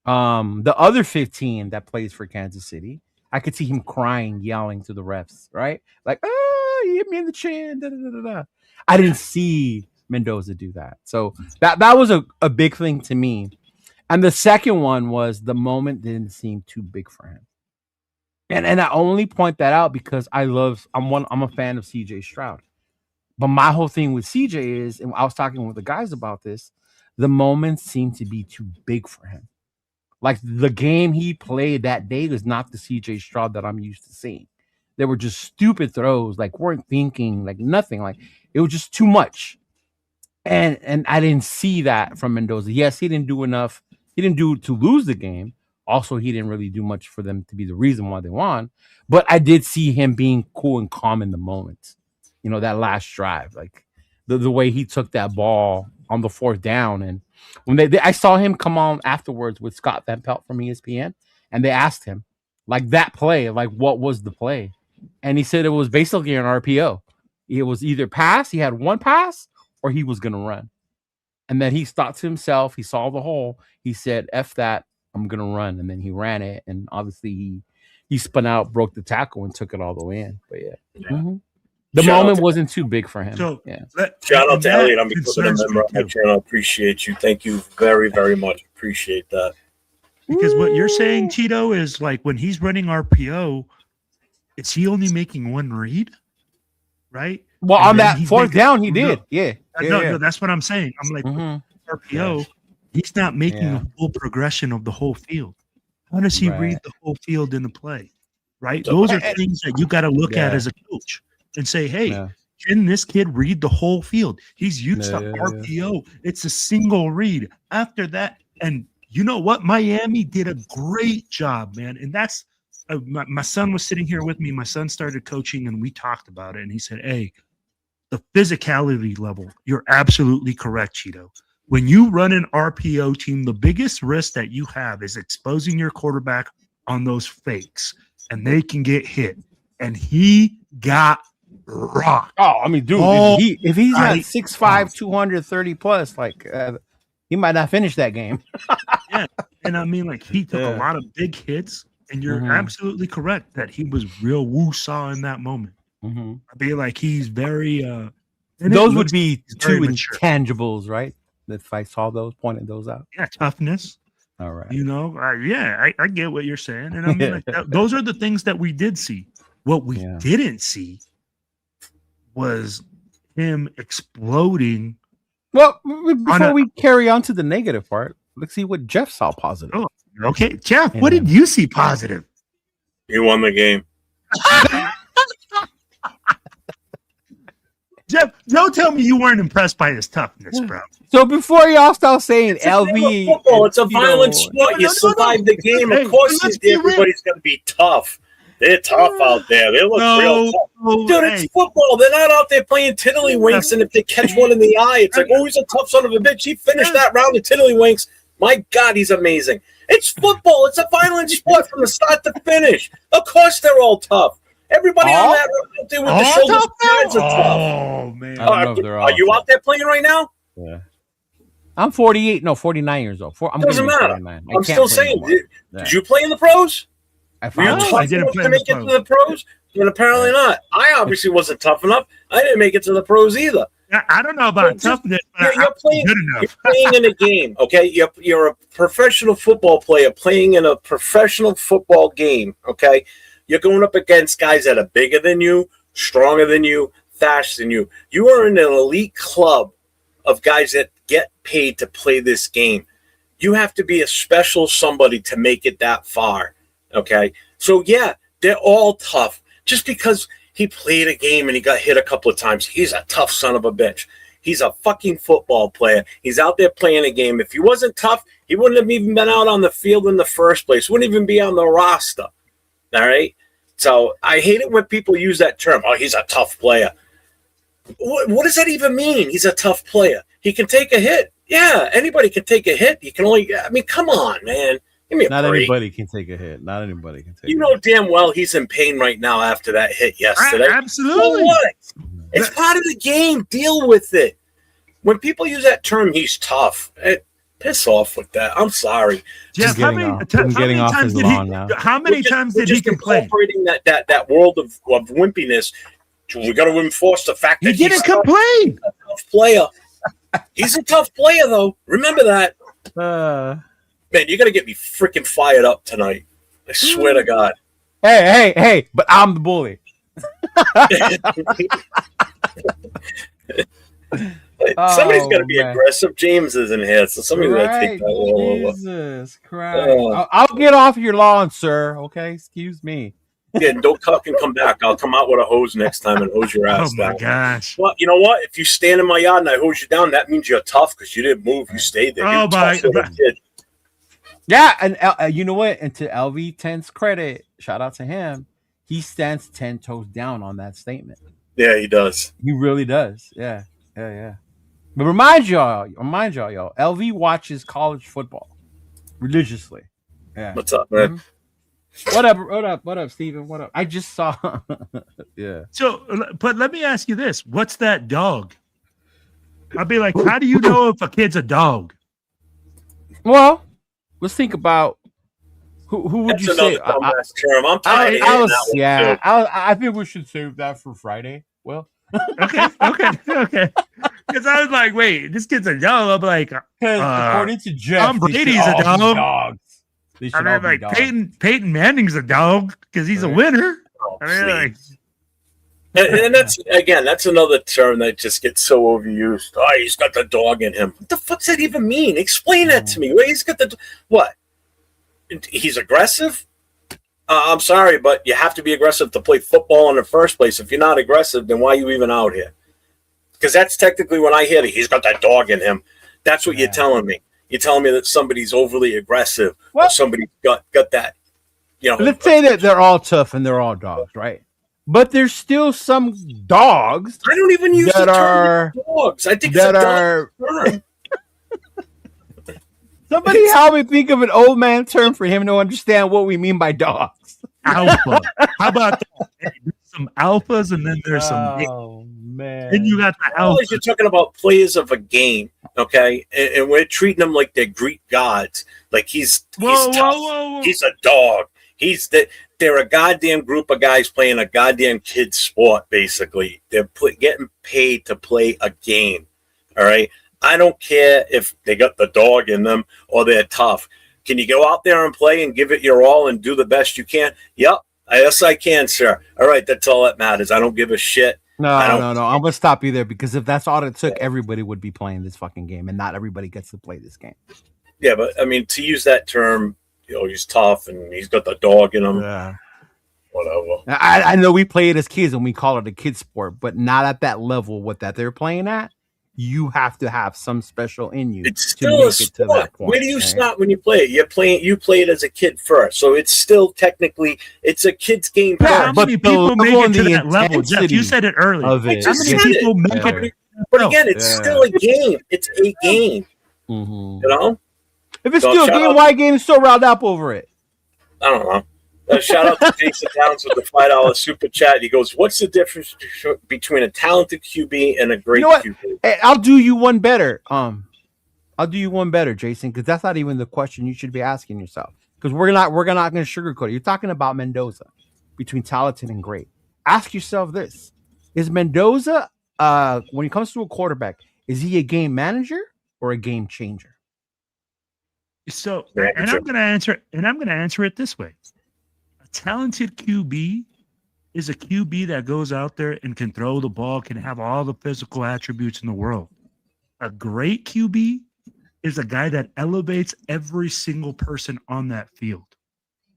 The other 15 that plays for Kansas City, I could see him crying, yelling to the refs, right? Like, you hit me in the chin. Da, da, da, da, da. I didn't see Mendoza do that. So that was a big thing to me. And the second one was the moment didn't seem too big for him. And I only point that out because I'm a fan of CJ Stroud. But my whole thing with CJ is, and I was talking with the guys about this, the moments seem to be too big for him. Like, the game he played that day was not the CJ Stroud that I'm used to seeing. They were just stupid throws, like weren't thinking, like nothing. Like, it was just too much. And I didn't see that from Mendoza. Yes, he didn't do enough. He didn't do to lose the game. Also, he didn't really do much for them to be the reason why they won. But I did see him being cool and calm in the moment. You know, that last drive, like the way he took that ball on the 4th down. And when I saw him come on afterwards with Scott Van Pelt from ESPN, and they asked him, like, that play, like, what was the play? And he said it was basically an RPO. It was either pass, he had one pass, or he was going to run. And then he thought to himself, he saw the hole. He said, F that, I'm going to run. And then he ran it. And obviously he spun out, broke the tackle, and took it all the way in. But yeah. The moment wasn't too big for him. So, shout out to Elliot. I'm becoming a member of my channel. Appreciate you. Thank you very, very much. Appreciate that. Because what you're saying, Cheeto, is like when he's running RPO, is he only making one read? Right? Well, and on that 4th down, he did. Yeah. No, that's what I'm saying. I'm like, RPO, he's not making a full progression of the whole field. How does he read the whole field in the play? Right? Those are things that you got to look at as a coach and say, hey, can this kid read the whole field? He's used to RPO. It's a single read. After that, and you know what? Miami did a great job, man. And that's my son was sitting here with me. My son started coaching, and we talked about it. And he said, hey, the physicality level, you're absolutely correct, Cheeto. When you run an RPO team, the biggest risk that you have is exposing your quarterback on those fakes, and they can get hit. And he got rocked. Oh, I mean, dude, if he's not 6'5", 230 plus, like he might not finish that game. Yeah, and I mean, like he took a lot of big hits, and you're absolutely correct that he was real woo-saw in that moment. I feel like he's very. Those would be two intangibles, right? If I saw those, pointed those out. Yeah, toughness. All right. You know, I get what you're saying, and I mean, like those are the things that we did see. What we didn't see was him exploding. Well, before we carry on to the negative part, let's see what Jeff saw positive. Oh, okay, Jeff, what did you see positive? He won the game. Jeff, don't tell me you weren't impressed by his toughness, bro. So before y'all start saying LV, football, it's a violent sport. You survive the game. Of course, everybody's going to be tough. They're tough out there. They look real tough. Dude, it's football. They're not out there playing tiddlywinks, and if they catch one in the eye, it's like, oh, he's a tough son of a bitch. He finished that round of tiddlywinks. My God, he's amazing. It's football. It's a violent sport from the start to finish. Of course, they're all tough. Everybody on that out there with the shoulders pads are tough. Oh, man. Are you out there playing right now? Yeah. I'm 49 years old. Doesn't matter. I'm still saying, did you play in the pros? I didn't play to make it to the pros, but apparently not. I obviously wasn't tough enough. I didn't make it to the pros either. I don't know about toughness. You're playing in a game, okay? You're a professional football player playing in a professional football game, okay? You're going up against guys that are bigger than you, stronger than you, faster than you. You are in an elite club of guys that get paid to play this game. You have to be a special somebody to make it that far, okay? So, yeah, they're all tough. Just because he played a game and he got hit a couple of times, he's a tough son of a bitch. He's a fucking football player. He's out there playing a game. If he wasn't tough, he wouldn't have even been out on the field in the first place. Wouldn't even be on the roster. All right? So I hate it when people use that term. Oh, he's a tough player. What does that even mean? He's a tough player. He can take a hit. Yeah, anybody can take a hit. You can only, I mean, come on, man. Give me a break. Anybody can take a hit. Not anybody can take a hit. You know damn well he's in pain right now after that hit yesterday. Absolutely. Well, what? It's part of the game. Deal with it. When people use that term, he's tough. Piss off with that. I'm sorry. Jeff, how many times did he complain? Incorporating that world of wimpiness. We got to enforce the fact that he didn't complain. He's a tough player. He's a tough player, though. Remember that. Man, you're gonna get me freaking fired up tonight. I swear to God. Hey! But I'm the bully. Somebody's got to be aggressive. James is in here, so somebody's got to take that all over. Jesus Christ! I'll get off your lawn, sir. Okay, excuse me. Yeah, don't tuck and come back. I'll come out with a hose next time and hose your ass down. Oh my gosh! Well, you know what? If you stand in my yard and I hose you down, that means you're tough because you didn't move. You stayed there. Oh my God! Yeah, and you know what? And to LV10's credit, shout out to him. He stands 10 toes down on that statement. Yeah, he does. He really does. Yeah. But remind y'all, yo, LV watches college football religiously. Yeah. What's up, man? What up, Steven? What up? I just saw. Yeah. So, but let me ask you this: what's that dog? I'll be like, how do you know if a kid's a dog? Well, let's think about who would you say? Term. I'm tired of that. I think we should save that for Friday. Well. Okay. Because I was like, wait, this kid's a dog. I'm like, according to Jeff, Tom Brady's a dog. I mean, like Peyton Manning's a dog because he's a winner. And that's another term that just gets so overused. Oh, he's got the dog in him. What the fuck does that even mean? Explain that to me. He's got what? He's aggressive? I'm sorry, but you have to be aggressive to play football in the first place. If you're not aggressive, then why are you even out here? Because that's technically when I hear that he's got that dog in him. That's what you're telling me. You're telling me that somebody's overly aggressive or somebody got that. You know, let's say that they're all tough and they're all dogs, right? But there's still some dogs I don't even use that the term are dogs. I think it's a that dog are. term. Somebody help me think of an old man term for him to understand what we mean by dogs. Alpha. How about that? Hey, there's some alphas and then there's some. Oh man! Then you got the Well, alpha. you're talking about players of a game, okay? And we're treating them like they're Greek gods. Like he's tough. He's a dog. They're a goddamn group of guys playing a goddamn kid sport, basically. They're getting paid to play a game, all right? I don't care if they got the dog in them or they're tough. Can you go out there and play and give it your all and do the best you can? Yep. Yes, I can, sir. All right, that's all that matters. I don't give a shit. No. I'm gonna stop you there because if that's all it took, everybody would be playing this fucking game, and not everybody gets to play this game. Yeah, but I mean, to use that term, he's tough and he's got the dog in him. Yeah. Whatever. I know we play it as kids and we call it a kid sport, but not at that level. What that they're playing at, you have to have some special in you. It's still a sport. To that point, where do you start when you play it? You play it as a kid first, so it's still technically it's a kid's game. Yeah, how many people make it to that level? Jeff, you said it earlier. How many people make it? But again, it's still a game. It's a game. Mm-hmm. You know, if it's still a game, why game is so riled up over it? I don't know. Shout out to Jason Downs with the $5 super chat. He goes, "What's the difference between a talented QB and a great QB?" Hey, I'll do you one better. I'll do you one better, Jason, because that's not even the question you should be asking yourself. Because we're not going to sugarcoat it. You're talking about Mendoza between talented and great. Ask yourself this: is Mendoza, when it comes to a quarterback, is he a game manager or a game changer? So, and I'm going to answer it this way. Talented QB is a QB that goes out there and can throw the ball, can have all the physical attributes in the world. A great QB is a guy that elevates every single person on that field.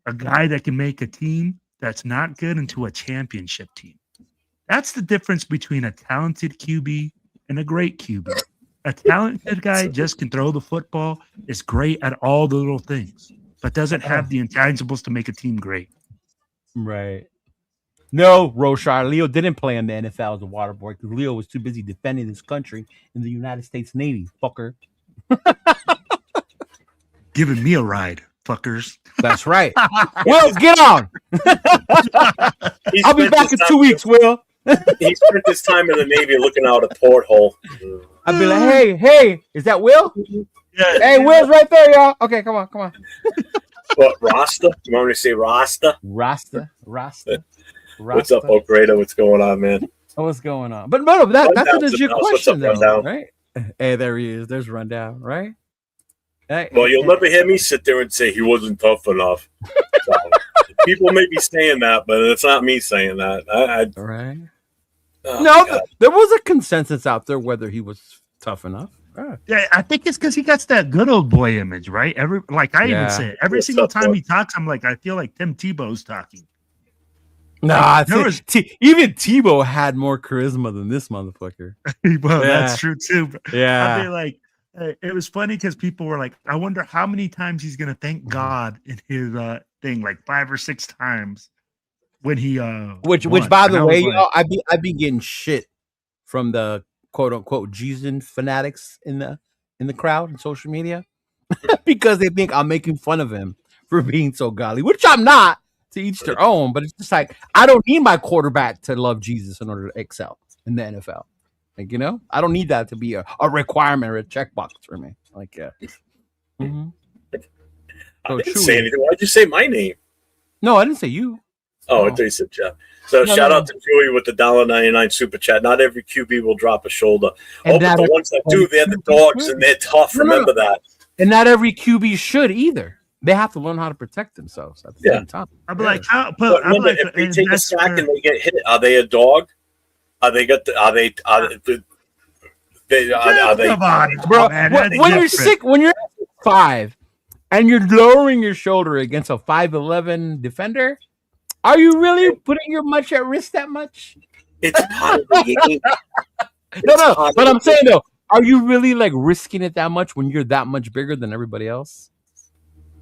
A guy that can make a team that's not good into a championship team. That's the difference between a talented QB and a great QB. A talented guy just can throw the football, is great at all the little things, but doesn't have the intangibles to make a team great. Right. No, Roshar. Leo didn't play in the NFL as a water boy because Leo was too busy defending his country in the United States Navy. Fucker. Giving me a ride, fuckers. That's right. Will, get on. I'll be back in 2 weeks, Will. He spent his time in the Navy looking out a porthole. I'll be like, hey, is that Will? Yeah. Hey, Will's right there, y'all. Okay, come on. What, Rasta? You want me to say Rasta? Rasta. What's up, Oak Raider? What's going on, man? What's going on? But no, that's a legit question, though, right? Hey, there he is. There's Rundown, right? Hey, well, you'll never hear me sit there and say he wasn't tough enough. So, people may be saying that, but it's not me saying that. Right. Oh, no, there was a consensus out there whether he was tough enough. Yeah, I think it's because he gets that good old boy image, right? Even say it every single time he talks. I'm like, I feel like Tim Tebow's talking. Nah, even Tebow had more charisma than this motherfucker. Well, that's true too. Yeah, I mean, like, it was funny because people were like, I wonder how many times he's gonna thank God in his thing, like 5 or 6 times when he which by the way, y'all, I'd be getting shit from the quote unquote Jesus fanatics in the crowd and social media because they think I'm making fun of him for being so godly, which I'm not. To each their own, but it's just like I don't need my quarterback to love Jesus in order to excel in the NFL. Like, I don't need that to be a requirement or a checkbox for me. Like, yeah. Mm-hmm. I didn't say anything. Why'd you say my name? No, I didn't say you. Oh, I thought you said Jeff. So shout out to Joey with the $1.99 super chat. Not every QB will drop a shoulder. But the ones that do, they're the dogs and they're tough. Remember that. And not every QB should either. They have to learn how to protect themselves at the same time. I'm like, if they take a sack and they get hit, are they a dog? Are they Come on, bro? When you're sick, when you're 5 and you're lowering your shoulder against a 5'11" defender, are you really putting your much at risk that much? It's part of the game. No. But I'm saying though, are you really like risking it that much when you're that much bigger than everybody else?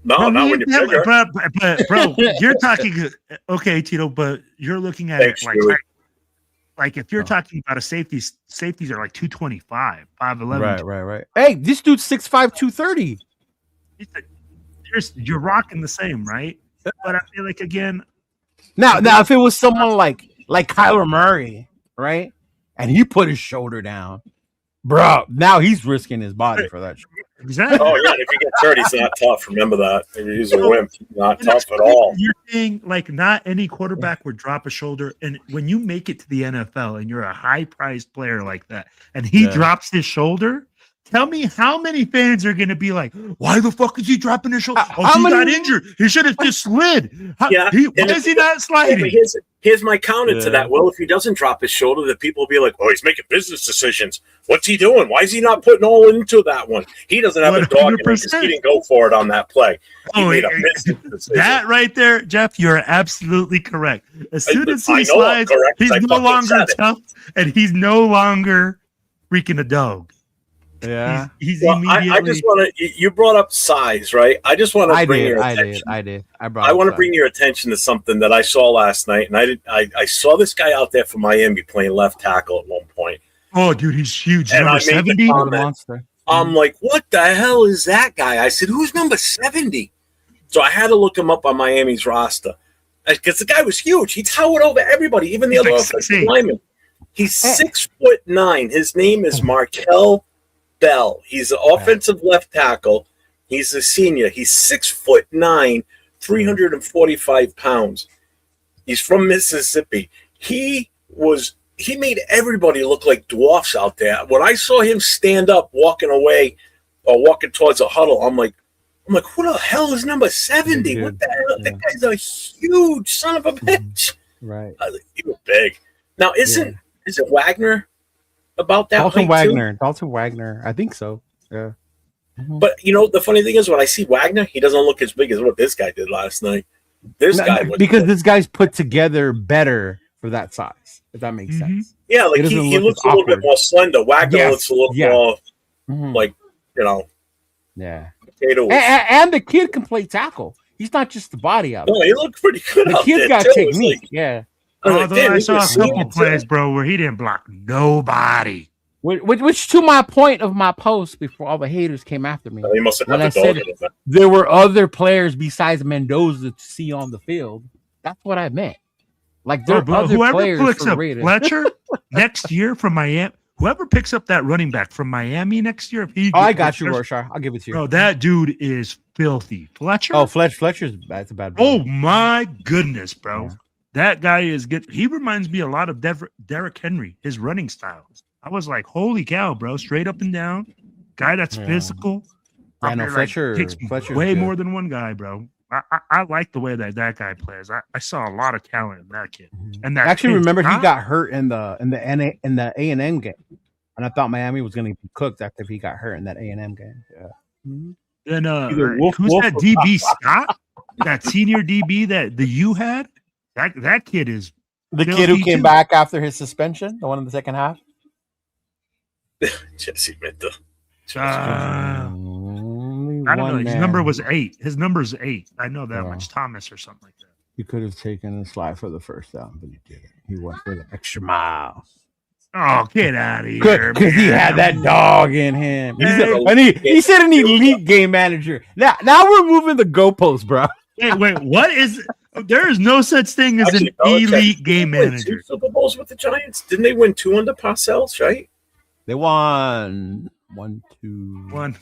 No, not when you're bigger. But bro, you're talking okay, Tito, but you're looking at Thanks, it like if you're talking about safeties are like 225, 5'11. Right. Hey, this dude's 6'5", 230. You're rocking the same, right? But I feel like again. Now if it was someone like Kyler Murray, right, and he put his shoulder down, bro, now he's risking his body for that. Exactly. Oh yeah, if he gets hurt, he's not tough. Remember that. He's a wimp. Not tough at all. You're saying like not any quarterback would drop a shoulder, and when you make it to the NFL and you're a high-priced player like that, and he drops his shoulder. Tell me how many fans are going to be like, why the fuck is he dropping his shoulder? He got injured. He should have just slid. Why is he not sliding? Here's my counter to that. Well, if he doesn't drop his shoulder, the people will be like, oh, he's making business decisions. What's he doing? Why is he not putting all into that one? He doesn't have 100%. A dog in it because he didn't go for it on that play. He made a business decision. That right there, Jeff, you're absolutely correct. As soon as he slides, he's no longer tough, and he's no longer freaking a dog. Yeah, he's immediately. I just want to. You brought up size, right? I just want to bring your attention. I did. I want to bring your attention to something that I saw last night, and I saw this guy out there for Miami playing left tackle at one point. Oh, dude, he's huge. And number 70. I'm like, what the hell is that guy? I said, who's number 70? So I had to look him up on Miami's roster because the guy was huge. He towered over everybody, even the other offensive linemen. He's 6'9". His name is Markel Bell. He's an offensive left tackle. He's a senior. He's 6'9", 345 pounds. He's from Mississippi. He made everybody look like dwarfs out there. When I saw him stand up, walking away or walking towards a huddle, I'm like, who the hell is number 70? What the hell? That guy's a huge son of a bitch. Right. He was big. Now, is it Wagner? About that Dalton Wagner. I think so. Yeah. Mm-hmm. But the funny thing is when I see Wagner, he doesn't look as big as what this guy did last night. This guy's put together better for that size, if that makes sense. Yeah, like he looks a little bit more slender. Wagner looks a little more like, Yeah. Potatoes. And the kid can play tackle. He's not just the body out. No, he looked pretty good. The kid's got technique. Yeah. Although I saw a couple plays, bro, where he didn't block nobody. Which to my point of my post before all the haters came after me. He must have when I said there were other players besides Mendoza to see on the field. That's what I meant. Like there are other players picks for up Raiders. Fletcher next year from Miami. Whoever picks up that running back from Miami next year, I got you, Rorschach. I'll give it to you. Bro, that dude is filthy. Fletcher. Oh, Fletcher's that's a bad. Oh my goodness, bro. Yeah. That guy is good. He reminds me a lot of Derrick Henry, his running style. I was like, holy cow, bro. Straight up and down. Guy that's physical. I know Fletcher's way more than one guy, bro. I like the way that guy plays. I saw a lot of talent in that kid. And that remember he got hurt in the A&M game. And I thought Miami was going to be cooked after he got hurt in that A&M game. Yeah. Then who's that DB Scott? That senior DB that the U had? That kid is the kid who came back after his suspension, the one in the second half. Jesse Minter. I don't know. His number was 8. His number's 8. I know that much. Thomas or something like that. He could have taken a slide for the first down, but he didn't. He went for the extra mile. Oh, get out of here! Because he had that dog in him. He said an elite game manager. Now we're moving the goalposts, bro. Wait, what is? There is no such thing as an elite game manager. 2 Super Bowls with the Giants. Didn't they win 2 under Parcells? Right? They won 1, 2, 1.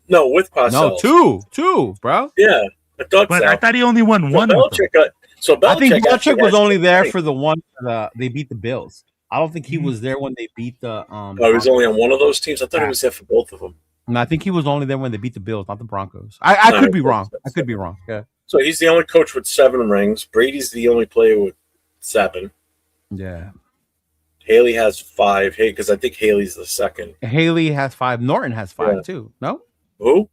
No, with Parcells. No, 2, bro. Yeah, I thought he only won 1. I think Belichick was only there for the one. They beat the Bills. I don't think he was there when they beat the. He was only on one of those teams. I thought he was there for both of them. And I think he was only there when they beat the Bills, not the Broncos. I could be wrong. I could be wrong. Yeah. So he's the only coach with 7 rings. Brady's the only player with 7. Yeah. Haley has 5. Hey, because I think Haley's the second. Haley has 5. Norton has 5 too. No. Who?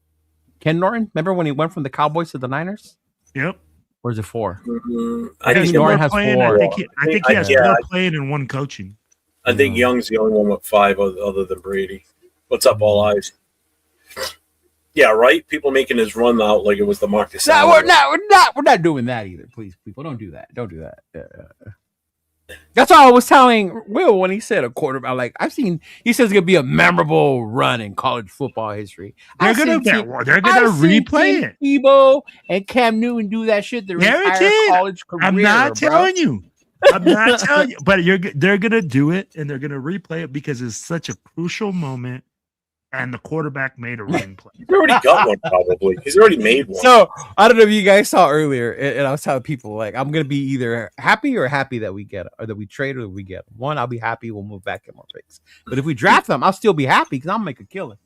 Ken Norton. Remember when he went from the Cowboys to the Niners? Yep. Or is it 4? I think Norton has 4. I think he has 4 playing and 1 coaching. I think Young's the only one with 5 other than Brady. What's up, All Eyes? Yeah, right. People making his run out like it was the Marcus. No, Allen. we're not doing that either. Please, people, don't do that. Don't do that. That's why I was telling Will when he said a quarterback. Like he says it's gonna be a memorable run in college football history. They're gonna replay it. Tebow and Cam Newton do that shit their entire college career. I'm not telling you. But they're gonna do it and they're gonna replay it because it's such a crucial moment. And the quarterback made a running play. He's already got one, probably. He's already made one. So I don't know if you guys saw earlier, and I was telling people like I'm gonna be either happy that we get it, or that we trade or that we get them. One, I'll be happy. We'll move back and more picks. But if we draft them, I'll still be happy because I'll make a killing.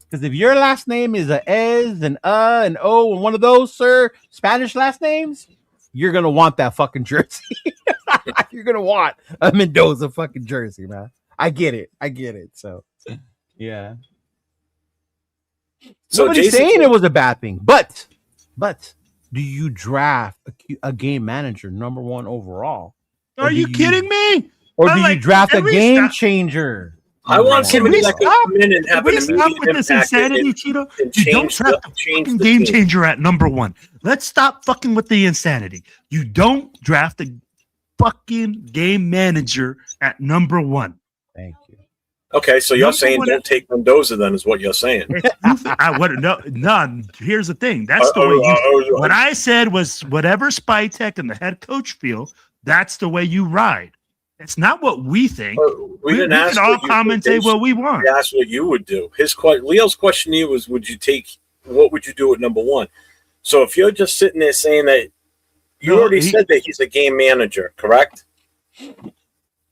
Because if your last name is a Ez and and O and one of those, sir, Spanish last names, you're gonna want that fucking jersey. You're gonna want a Mendoza fucking jersey, man. I get it. So yeah. So nobody's saying it was a bad thing, but do you draft a game manager number 1 overall? Are you kidding me? Or do you draft a game changer? I want somebody that can come in and have an stop with this insanity, Cheeto? You don't draft a fucking game changer at number 1. Let's stop fucking with the insanity. You don't draft a fucking game manager at number 1. Thank you. Okay, so you're saying don't take Mendoza then is what you're saying. No, here's the thing. That's the way what I said was whatever Spytek and the head coach feel, that's the way you ride. It's not what we think. We didn't ask. We can all commentate what we want. We asked what you would do. Leo's question to you was, what would you do at number 1? So if you're just sitting there saying that you already said that he's a game manager, correct?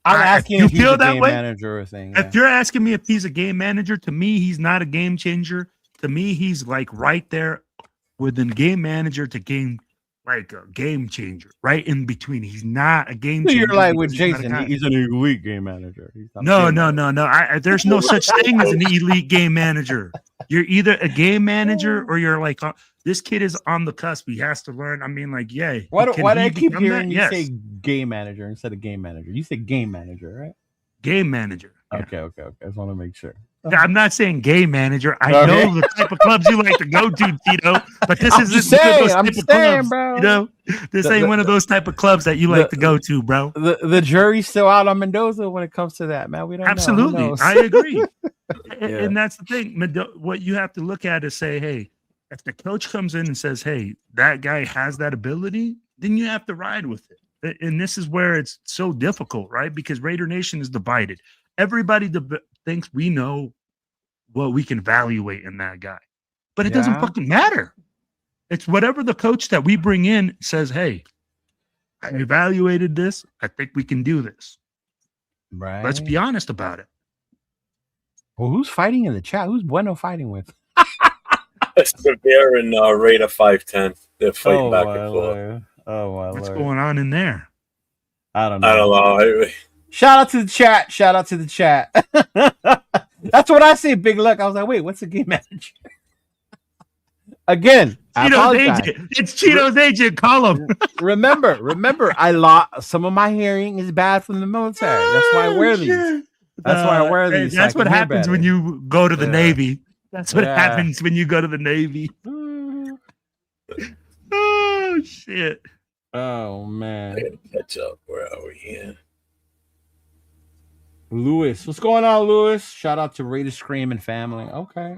I'm asking if he's a game manager or thing. If you're asking me if he's a game manager, to me, he's not a game changer. To me, he's like right there within game manager to game, like a game changer, right in between. He's not a game changer. You're like with Jason, he's an elite game manager. No. There's no such thing as an elite game manager. You're either a game manager or you're like, this kid is on the cusp. He has to learn. I mean, like, yeah. Why do I keep hearing you say game manager instead of game manager? You say game manager, right? Game manager. Yeah. Okay. I just want to make sure. I'm not saying game manager. I know the type of clubs you like to go to, Tito. But this isn't those type of clubs, bro. You know, this ain't one of those type of clubs that you like to go to, bro. The jury's still out on Mendoza when it comes to that, man. We don't absolutely. I agree. And that's the thing. What you have to look at is say, hey, if the coach comes in and says, hey, that guy has that ability, then you have to ride with it. And this is where it's so difficult, right? Because Raider Nation is divided. Everybody thinks we know what we can evaluate in that guy. But it doesn't fucking matter. It's whatever the coach that we bring in says, hey, I evaluated this. I think we can do this. Right. Let's be honest about it. Well, who's fighting in the chat? Who's Bueno fighting with? It's the Bear and Raider 510. They're fighting back and forth. What's going on in there? I don't know. Anyway. Shout out to the chat. That's what I say, Big Luck. I was like, wait, what's the game manager? Again, Cheeto's agent. It's Cheeto's agent. Call him. Remember, I lost some of my hearing is bad from the military. That's why I wear these. That's what happens when you go to the Navy. That's what happens when you go to the Navy. Oh shit. Oh man. I gotta catch up. Where are we here? Lewis. What's going on, Lewis? Shout out to Raider Scream and family. Okay.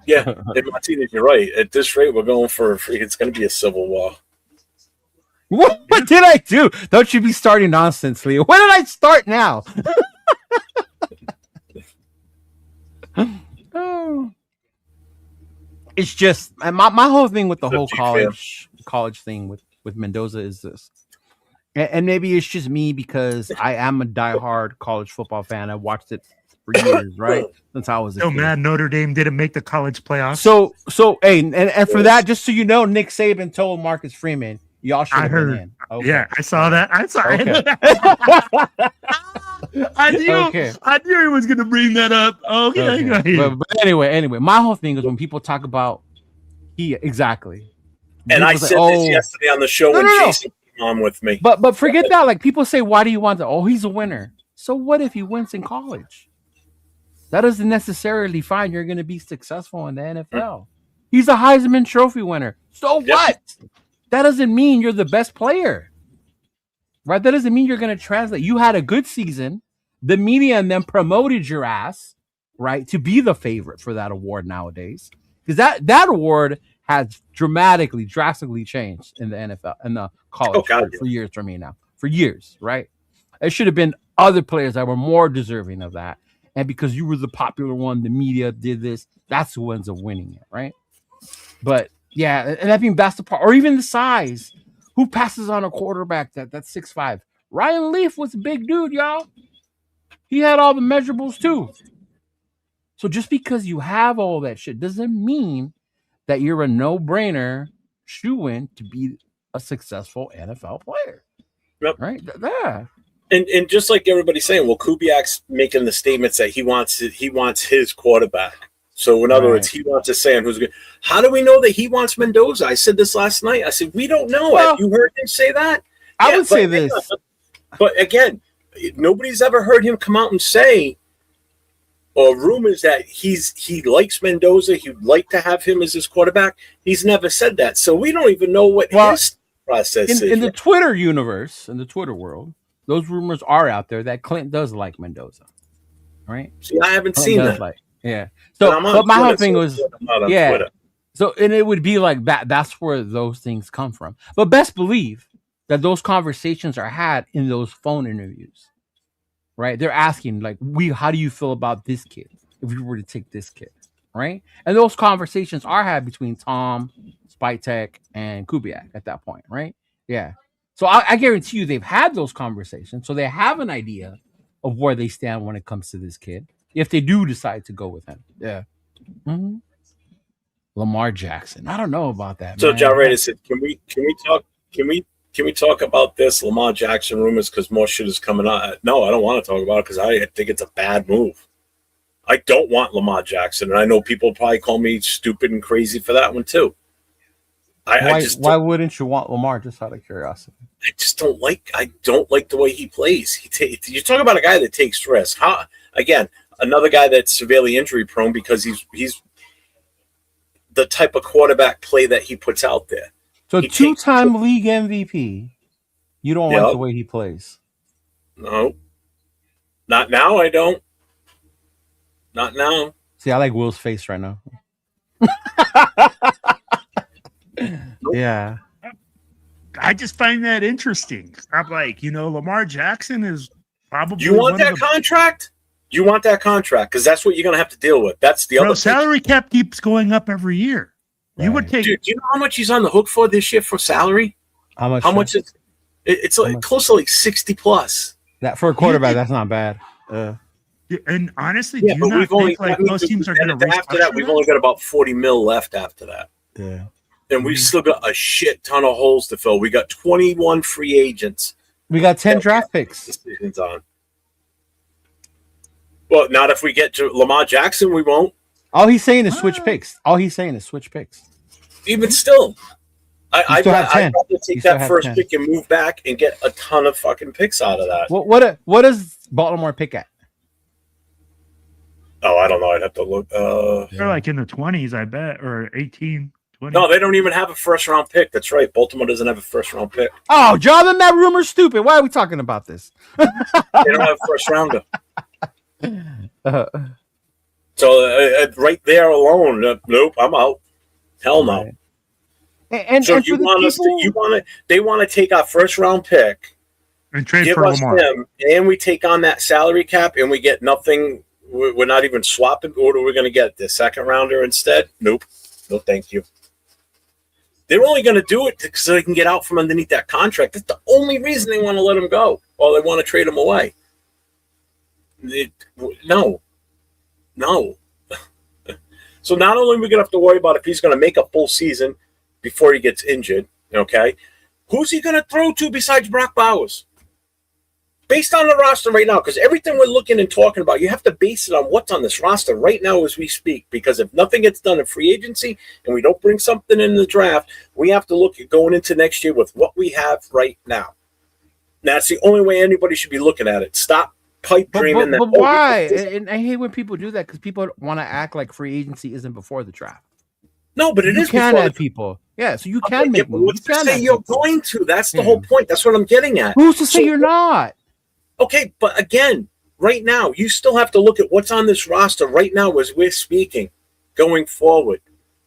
Yeah, hey, Martinez, you're right. At this rate, we're going for it's going to be a civil war. What did I do? Don't you be starting nonsense, Leo. When did I start now? Oh. It's just my whole thing with the whole college thing with Mendoza is this. And maybe it's just me because I am a diehard college football fan. I watched it for years, right? Since I was a kid. Man, Notre Dame didn't make the college playoffs. So hey, and for that, just so you know, Nick Saban told Marcus Freeman, y'all should have been in. Okay. Yeah, I saw that. I saw it. I knew he was gonna bring that up. Okay. But anyway, my whole thing is when people talk about exactly. And I said this yesterday on the show when Jason came on with me. But forget that. Like people say, why do you want to? Oh, he's a winner. So what if he wins in college? That doesn't necessarily mean you're going to be successful in the NFL. He's a Heisman Trophy winner. So what? That doesn't mean you're the best player. Right? That doesn't mean you're going to translate. You had a good season. The media and them promoted your ass, right, to be the favorite for that award nowadays. Because that award has drastically changed in the NFL and the college for years for me now. For years, right? It should have been other players that were more deserving of that. And because you were the popular one, the media did this. That's who ends up winning it, right? But yeah, and I think that's the part. Or even the size. Who passes on a quarterback that's 6'5"? Ryan Leaf was a big dude, y'all. He had all the measurables too. So just because you have all that shit doesn't mean that you're a no-brainer shoo-in to be a successful NFL player. Yep. Right? Yeah. And just like everybody's saying, well, Kubiak's making the statements that he wants his quarterback. So in other words, he wants to say on who's good. How do we know that he wants Mendoza? I said this last night. I said, we don't know. Well, have you heard him say that? I would say this. But again, nobody's ever heard him come out and say, or rumors that he likes Mendoza. He'd like to have him as his quarterback. He's never said that. So we don't even know what his process is. In the Twitter universe, in the Twitter world, those rumors are out there that Clint does like Mendoza. Right? See, I haven't seen that. Yeah. So, but my whole thing was, Twitter. So, and it would be like that. That's where those things come from. But best believe that those conversations are had in those phone interviews, right? They're asking like, how do you feel about this kid? If we were to take this kid, right? And those conversations are had between Tom, Spytek, and Kubiak at that point, right? Yeah. So I guarantee you they've had those conversations. So they have an idea of where they stand when it comes to this kid. If they do decide to go with him. Yeah. Mm-hmm. Lamar Jackson. I don't know about that. So John Raider said, can we talk about this Lamar Jackson rumors because more shit is coming out? No, I don't want to talk about it because I think it's a bad move. I don't want Lamar Jackson, and I know people probably call me stupid and crazy for that one too. Why wouldn't you want Lamar? Just out of curiosity. I don't like the way he plays. You talk about a guy that takes risks. Another guy that's severely injury prone because he's the type of quarterback play that he puts out there. So two-time league MVP. You don't like the way he plays? No. Not now, I don't. Not now. See, I like Will's face right now. Yeah. I just find that interesting. I'm like, Lamar Jackson is probably. Do you want that contract? You want that contract because that's what you're going to have to deal with. That's the other salary cap keeps going up every year. Right. You would take. Dude, do you know how much he's on the hook for this year for salary? How much? How much is? It's like close to like 60 plus. That for a quarterback, that's not bad. And honestly, do you not think like most teams are going to after that? We've only got about 40 mil left after that. Yeah, and we've still got a shit ton of holes to fill. We got 21 free agents. We got 10 draft picks. Decisions on. Well, not if we get to Lamar Jackson, we won't. All he's saying is switch picks. Even still, I'd rather take that first 10. pick and move back and get a ton of fucking picks out of that. What does Baltimore pick at? Oh, I don't know. I'd have to look. They're like in the 20s, I bet, or 18, 20. No, they don't even have a first-round pick. That's right. Baltimore doesn't have a first-round pick. Oh, John, then that rumor's stupid. Why are we talking about this? They don't have a first-rounder. So right there alone, nope, I'm out. Hell no. And so and you want they want to take our first round pick and trade for Lamar, and we take on that salary cap and we get nothing. We're not even swapping. What are we going to get? The second rounder instead? Nope. No, thank you. They're only going to do it so they can get out from underneath that contract. That's the only reason they want to let him go, or they want to trade him away. No. So not only are we going to have to worry about if he's going to make a full season before he gets injured, okay, who's he going to throw to besides Brock Bowers? Based on the roster right now, because everything we're looking and talking about, you have to base it on what's on this roster right now as we speak, because if nothing gets done in free agency and we don't bring something in the draft, we have to look at going into next year with what we have right now. That's the only way anybody should be looking at it. Stop pipe dreaming that. But why? And I hate when people do that because people want to act like free agency isn't before the draft. No, but it you is. You can before add people. Yeah, so you can make moves. What's to say you're going to? That's the whole point. That's what I'm getting at. Who's to say you're not? Okay, but again, right now, you still have to look at what's on this roster right now as we're speaking, going forward,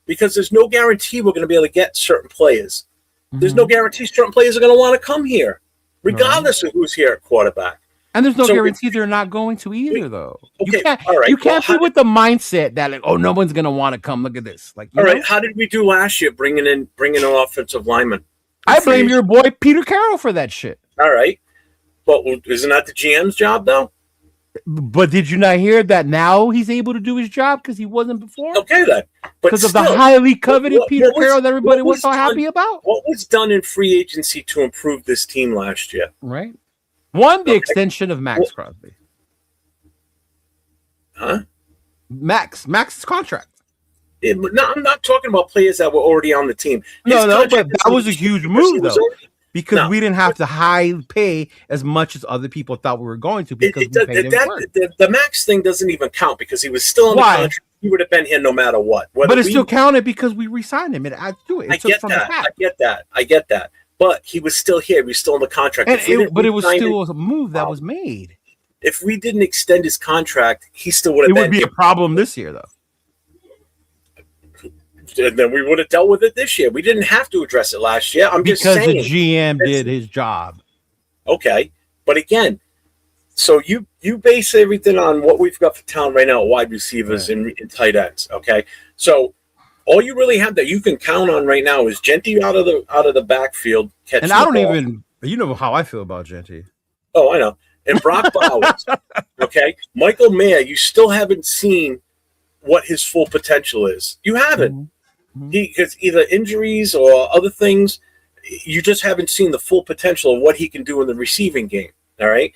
because there's no guarantee we're going to be able to get certain players. There's no guarantee certain players are going to want to come here, regardless of who's here at quarterback. And there's no guarantee they're not going to either, though. Okay, you can't be with the mindset that like, oh, no one's going to want to come. Look at this. Like, all right, how did we do last year bringing an offensive lineman? I blame your boy Peter Carroll for that shit. All right, but isn't that the GM's job though? But did you not hear that now he's able to do his job because he wasn't before? Okay, then. Because of the highly coveted Peter Carroll that everybody was so happy about? What was done in free agency to improve this team last year? Right. One, the extension of Max Crosby. Huh? Max's contract. No, I'm not talking about players that were already on the team. But that was a huge move, though. Because we didn't have to high pay as much as other people thought we were going to because we paid him the Max thing doesn't even count because he was still in the contract. He would have been here no matter what. But it still counted because we re-signed him. It adds to it. I get that. But he was still here. He was still in the contract. But it was still a move that was made. If we didn't extend his contract, he still would have been. It would be a problem this year, though. And then we would have dealt with it this year. We didn't have to address it last year. Because the GM did his job. Okay. But again, so you base everything on what we've got for talent right now, wide receivers and tight ends. Okay. So all you really have that you can count on right now is Genty out of the backfield. And I don't even, you know how I feel about Genty. Oh, I know. And Brock Bowers. Okay. Michael Mayer, you still haven't seen what his full potential is. You haven't. Because either injuries or other things, you just haven't seen the full potential of what he can do in the receiving game. All right.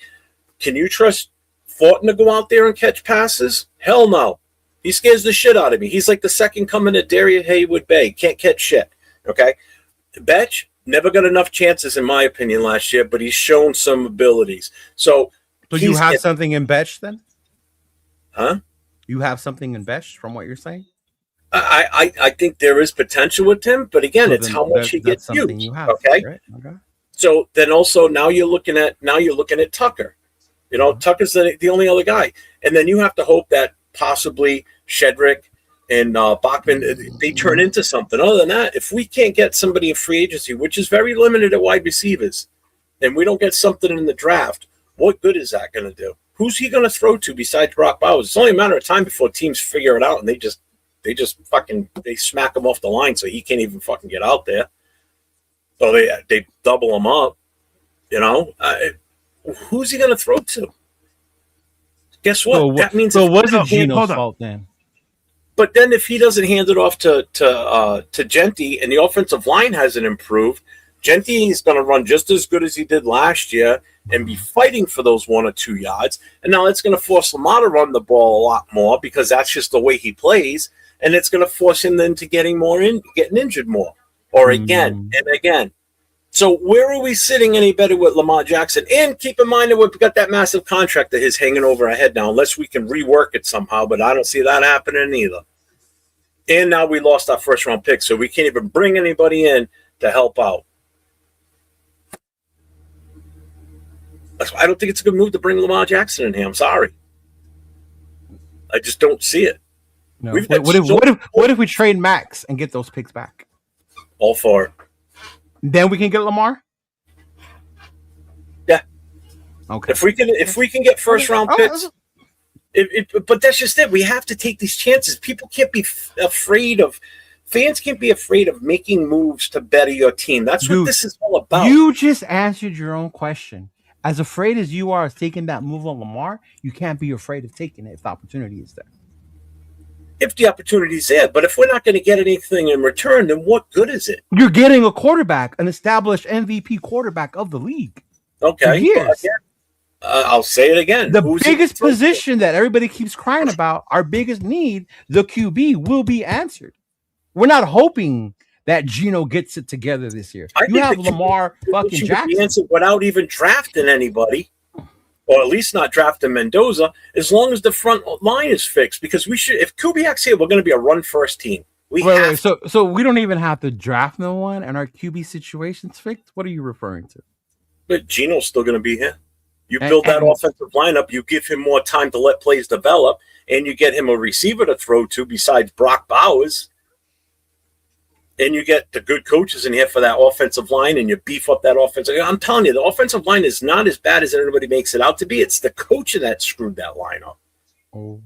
Can you trust Fortin to go out there and catch passes? Hell no. He scares the shit out of me. He's like the second coming of Darius Haywood Bay. Can't catch shit. Okay. Betch never got enough chances, in my opinion, last year, but he's shown some abilities. So you have something in Betch then? Huh? You have something in Betch from what you're saying? I think there is potential with him, but again, it's how much he gets used. Okay. Right? Okay. So then also now you're looking at Tucker. You know, Tucker's the only other guy, and then you have to hope that possibly Shedrick and Bachman they turn into something. Other than that, if we can't get somebody in free agency, which is very limited at wide receivers, and we don't get something in the draft, what good is that going to do? Who's he going to throw to besides Brock Bowers? It's only a matter of time before teams figure it out, and they just smack him off the line so he can't even fucking get out there. So they double him up, you know. Who's he going to throw to? Guess what? That means wasn't Gino's fault then. But then if he doesn't hand it off to Genty and the offensive line hasn't improved, Genty is going to run just as good as he did last year and be fighting for those 1 or 2 yards. And now it's going to force Lamar to run the ball a lot more because that's just the way he plays. And it's going to force him then to getting injured more, or again and again. So where are we sitting any better with Lamar Jackson? And keep in mind that we've got that massive contract of his hanging over our head now, unless we can rework it somehow. But I don't see that happening either. And now we lost our first round pick, so we can't even bring anybody in to help out. I don't think it's a good move to bring Lamar Jackson in here. I'm sorry. I just don't see it. No. What if we trade Max and get those picks back? All for it. Then we can get Lamar? Yeah. Okay. If we can get first round picks, but that's just it. We have to take these chances. People can't be fans can't be afraid of making moves to better your team. That's what this is all about. You just answered your own question. As afraid as you are of taking that move on Lamar, you can't be afraid of taking it if the opportunity is there. If the opportunity is there, but if we're not going to get anything in return, then what good is it? You're getting a quarterback, an established MVP quarterback of the league. Okay. Yes. I'll say it again. The biggest position that everybody keeps crying about, our biggest need, the QB, will be answered. We're not hoping that Gino gets it together this year. You have Lamar fucking Jackson. Answered without even drafting anybody. or at least not drafting Mendoza, as long as the front line is fixed. Because we should, if Kubiak's here, we're going to be a run-first team. Wait, so we don't even have to draft no one, and our QB situation's fixed? What are you referring to? But Gino's still going to be here. You build that offensive lineup, you give him more time to let plays develop, and you get him a receiver to throw to besides Brock Bowers. And you get the good coaches in here for that offensive line, and you beef up that offensive. I'm telling you, the offensive line is not as bad as everybody makes it out to be. It's the coaching that screwed that line up. Oh.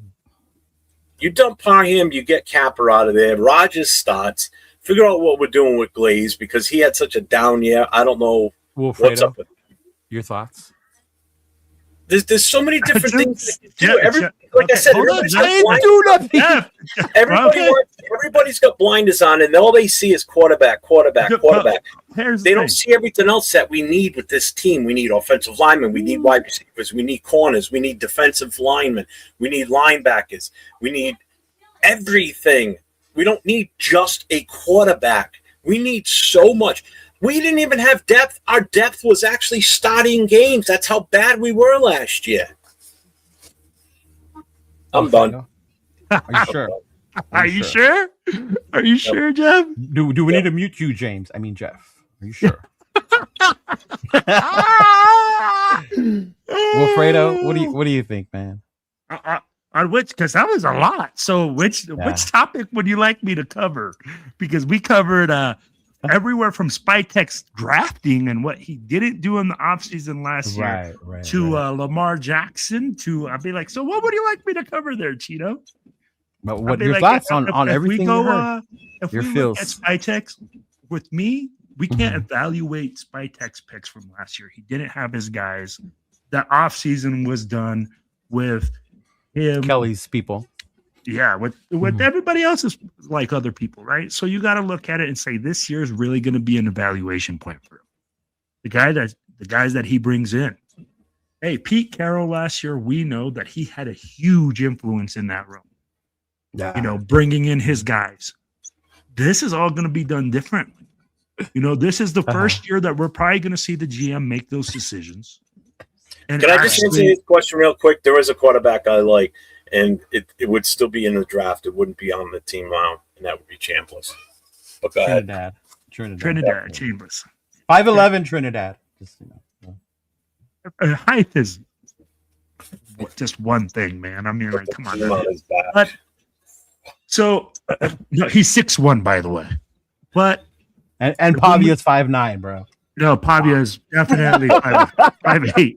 You dump Parham, you get Capper out of there. Rogers starts. Figure out what we're doing with Glaze because he had such a down year. I don't know what's up with him. Your thoughts? There's so many different things that you do. I said, everybody's got blinders on, and all they see is quarterback. They don't see everything else that we need with this team. We need offensive linemen. We need wide receivers. We need corners. We need defensive linemen. We need linebackers. We need everything. We don't need just a quarterback. We need so much. We didn't even have depth. Our depth was actually starting games. That's how bad we were last year. I'm done. Are you sure? Are you sure? Are you sure, Jeff? Do we need to mute you, James? I mean, Jeff. Are you sure? Wilfredo, what do you think, man? On which, because that was a lot. So which topic would you like me to cover? Because we covered everywhere from Spytek's drafting and what he didn't do in the offseason last year to Lamar Jackson to I'd be like, so what would you like me to cover there, Cheeto? But what your thoughts on everything you heard? If we look at Spytek's, with me, we can't evaluate Spytek's picks from last year. He didn't have his guys. That offseason was done with him. Kelly's people. Yeah, with everybody else is like other people, right? So you got to look at it and say this year is really going to be an evaluation point for him. The guys that he brings in. Hey, Pete Carroll last year, we know that he had a huge influence in that room. Yeah, bringing in his guys. This is all going to be done differently. This is the first year that we're probably going to see the GM make those decisions. And can I just answer this question real quick? There is a quarterback I like. And it would still be in the draft. It wouldn't be on the team now, and that would be Chambliss. But go ahead. Trinidad Chambers. 5'11" Trinidad. Just, height is just one thing, man. I mean, like, come on. But so he's 6'1", by the way. But and Pavia's 5'9", bro. No, Pavia is definitely 5'8".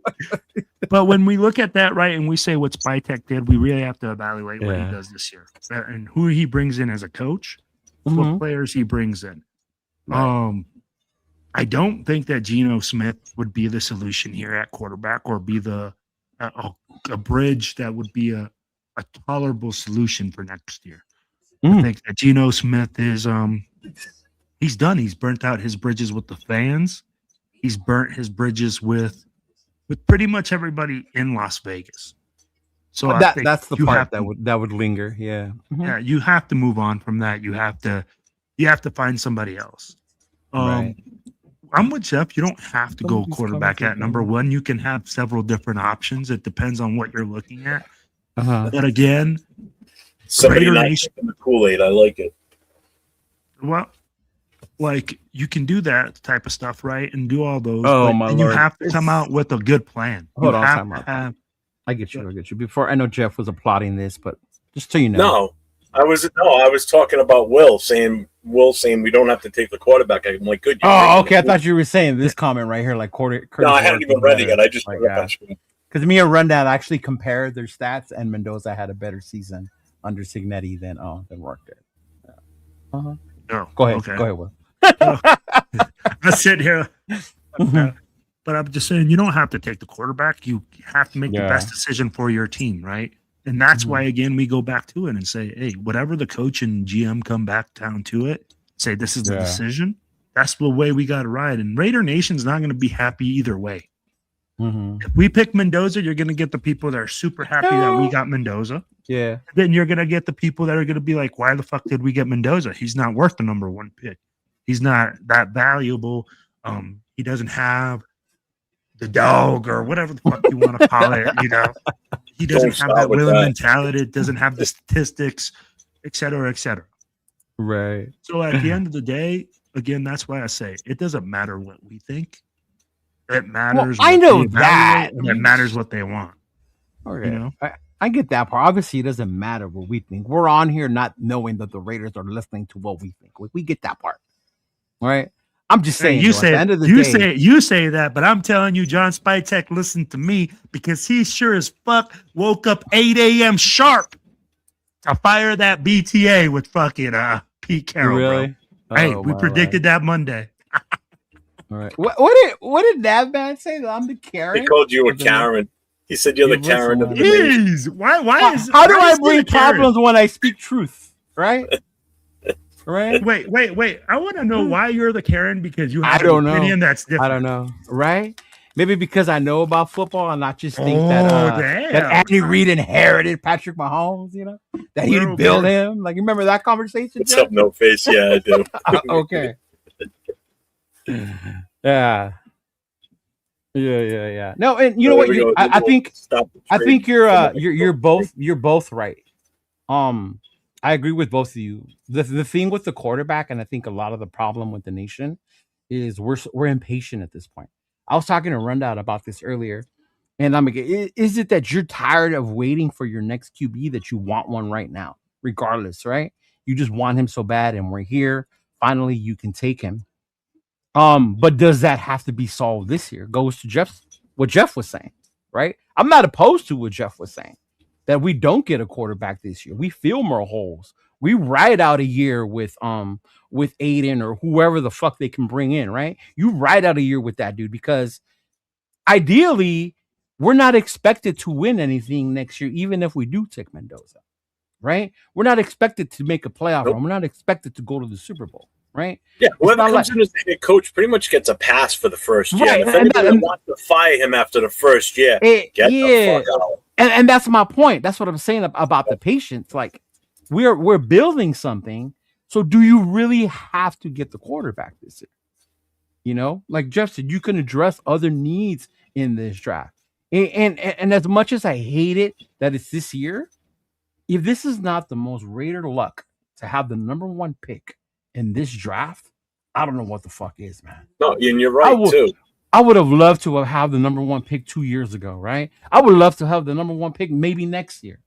But when we look at that, right, and we say what Spytek did, we really have to evaluate what he does this year and who he brings in as a coach, what players he brings in. Right. I don't think that Geno Smith would be the solution here at quarterback or be a bridge that would be a tolerable solution for next year. I think that Geno Smith is he's done. He's burnt out his bridges with the fans. He's burnt his bridges with pretty much everybody in Las Vegas. So that's the part that would linger. Yeah. Yeah. You have to move on from that. You have to find somebody else. Right. I'm with Jeff. You don't have to go quarterback at number one. You can have several different options. It depends on what you're looking at. But again, Raider Nation in the Kool-Aid. I like it. Well, like you can do that type of stuff, right? And do all those. Oh my Lord! You have to come out with a good plan. Hold on, I get you. Before I know Jeff was applauding this, but just so you know, no, I was talking about Will saying we don't have to take the quarterback. I'm like, good. Oh, okay. I thought you were saying this comment right here, like quarter. No, I hadn't even read it yet. I just put it up on screen. Because me and Rundown actually compared their stats, and Mendoza had a better season under Signetti than Rourke did. No, go ahead. Okay. Go ahead, Will. I sit here, but I'm just saying you don't have to take the quarterback. You have to make the best decision for your team, right? And that's why, again, we go back to it and say, hey, whatever the coach and GM come back down to it, say this is the decision. That's the way we got to ride. And Raider Nation's not going to be happy either way. If we pick Mendoza, you're going to get the people that are super happy that we got Mendoza. Yeah. Then you're going to get the people that are going to be like, why the fuck did we get Mendoza? He's not worth the number one pick. He's not that valuable. He doesn't have dog or whatever the fuck you want to call it. He doesn't have that willing mentality. It doesn't have the statistics, et cetera, et cetera. Right. So at the end of the day, again, that's why I say it doesn't matter what we think. It matters. Well, I know that. And it matters what they want. Okay. I get that part. Obviously, it doesn't matter what we think. We're on here not knowing that the Raiders are listening to what we think. We get that part. All right. I'm just saying. You say that, but I'm telling you, John Spytek listened to me because he sure as fuck woke up 8 a.m. sharp to fire that BTA with fucking Pete Carroll. Really? Bro. Hey, we predicted that Monday. All right. What did that man say? I'm the Karen. He called you a Karen. He said you're the Karen of the nation. Why is how do I bring problems when I speak truth? Right? Right? Wait. I want to know why you're the Karen because you have an opinion that's different. I don't know. Right? Maybe because I know about football and not just think that Andy Reid inherited Patrick Mahomes, that he didn't build him. Like, you remember that conversation? What's up, no face? Yeah, I do. Okay. Yeah. No, and you know what? I think you're both right. I agree with both of you. The thing with the quarterback, and I think a lot of the problem with the nation is we're impatient at this point. I was talking to Rundown about this earlier, and I'm like, is it that you're tired of waiting for your next QB that you want one right now, regardless, right? You just want him so bad, and we're here. Finally, you can take him. But does that have to be solved this year? Goes to what Jeff was saying, right? I'm not opposed to what Jeff was saying, that we don't get a quarterback this year. We fill more holes. We ride out a year with Aiden or whoever the fuck they can bring in, right? You ride out a year with that dude because ideally we're not expected to win anything next year, even if we do take Mendoza, right? We're not expected to make a playoff run. We're not expected to go to the Super Bowl. Right? Yeah, whoever comes in as the head coach pretty much gets a pass for the first year. Right. If anybody wants to fire him after the first year, get the fuck out. And that's my point. That's what I'm saying about the patience. Like, we're building something. So do you really have to get the quarterback this year? Like Jeff said, you can address other needs in this draft. And as much as I hate it that it's this year, if this is not the most Raider luck to have the number 1 pick in this draft, I don't know what the fuck is, man. No, and you're right, too. I would have loved to have had the number 1 pick 2 years ago, right? I would love to have the number 1 pick maybe next year.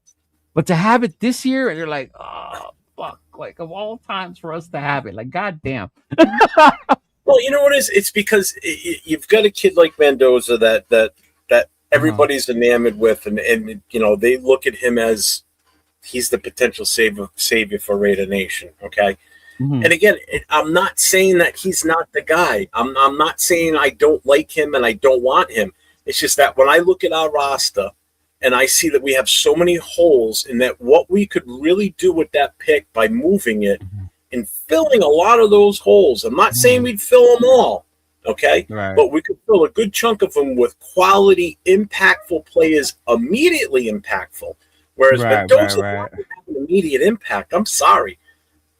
But to have it this year, and you're like, oh, fuck. Like, of all times for us to have it. Like, goddamn. Well, you know what it is? It's because you've got a kid like Mendoza that everybody's enamored with, and they look at him as he's the potential savior for Raider Nation, okay? Mm-hmm. And again, I'm not saying that he's not the guy. I'm not saying I don't like him and I don't want him. It's just that when I look at our roster and I see that we have so many holes in that what we could really do with that pick by moving it and filling a lot of those holes. I'm not saying we'd fill them all, okay? Right. But we could fill a good chunk of them with quality, impactful players, immediately impactful. Whereas Mendoza doesn't have an immediate impact. I'm sorry.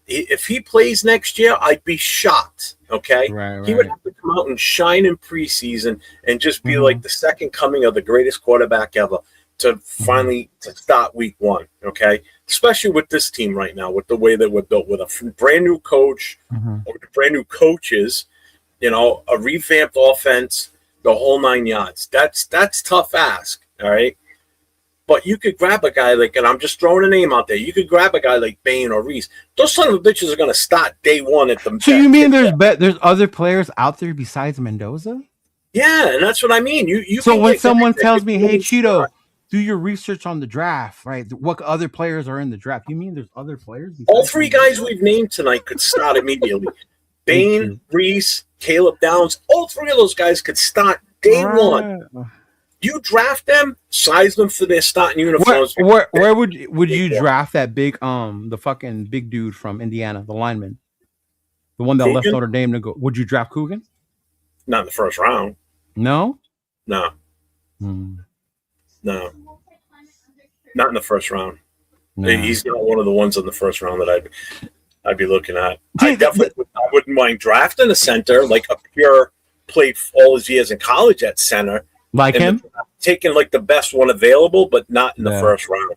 If he plays next year, I'd be shocked. Okay, he would have to come out and shine in preseason and just be like the second coming of the greatest quarterback ever to finally to start week 1. Okay, especially with this team right now, with the way that we're built, with a brand new coach, or brand new coaches, a revamped offense, the whole 9 yards. That's tough ask. All right. But you could grab a guy like, and I'm just throwing a name out there, you could grab a guy like Bain or Reese. Those son of a bitches are going to start day 1 at the. So you mean there's other players out there besides Mendoza? Yeah, and that's what I mean. You. So when someone tells me, "Hey, Chido, do your research on the draft, right? What other players are in the draft?" You mean there's other players? All 3 guys we've named tonight could start immediately. Bain, Reese, Caleb Downs. All 3 of those guys could start day 1. You draft them, size them for their starting uniforms. Where would you draft that big the fucking big dude from Indiana, the lineman, the one that left Notre Dame to go? Would you draft Coogan? Not in the first round. No. No. No. Not in the first round. No. He's not one of the ones in the first round that I'd be looking at. I wouldn't mind drafting a center, like a pure played all his years in college at center. Like him? Taking like the best one available, but not in the first round.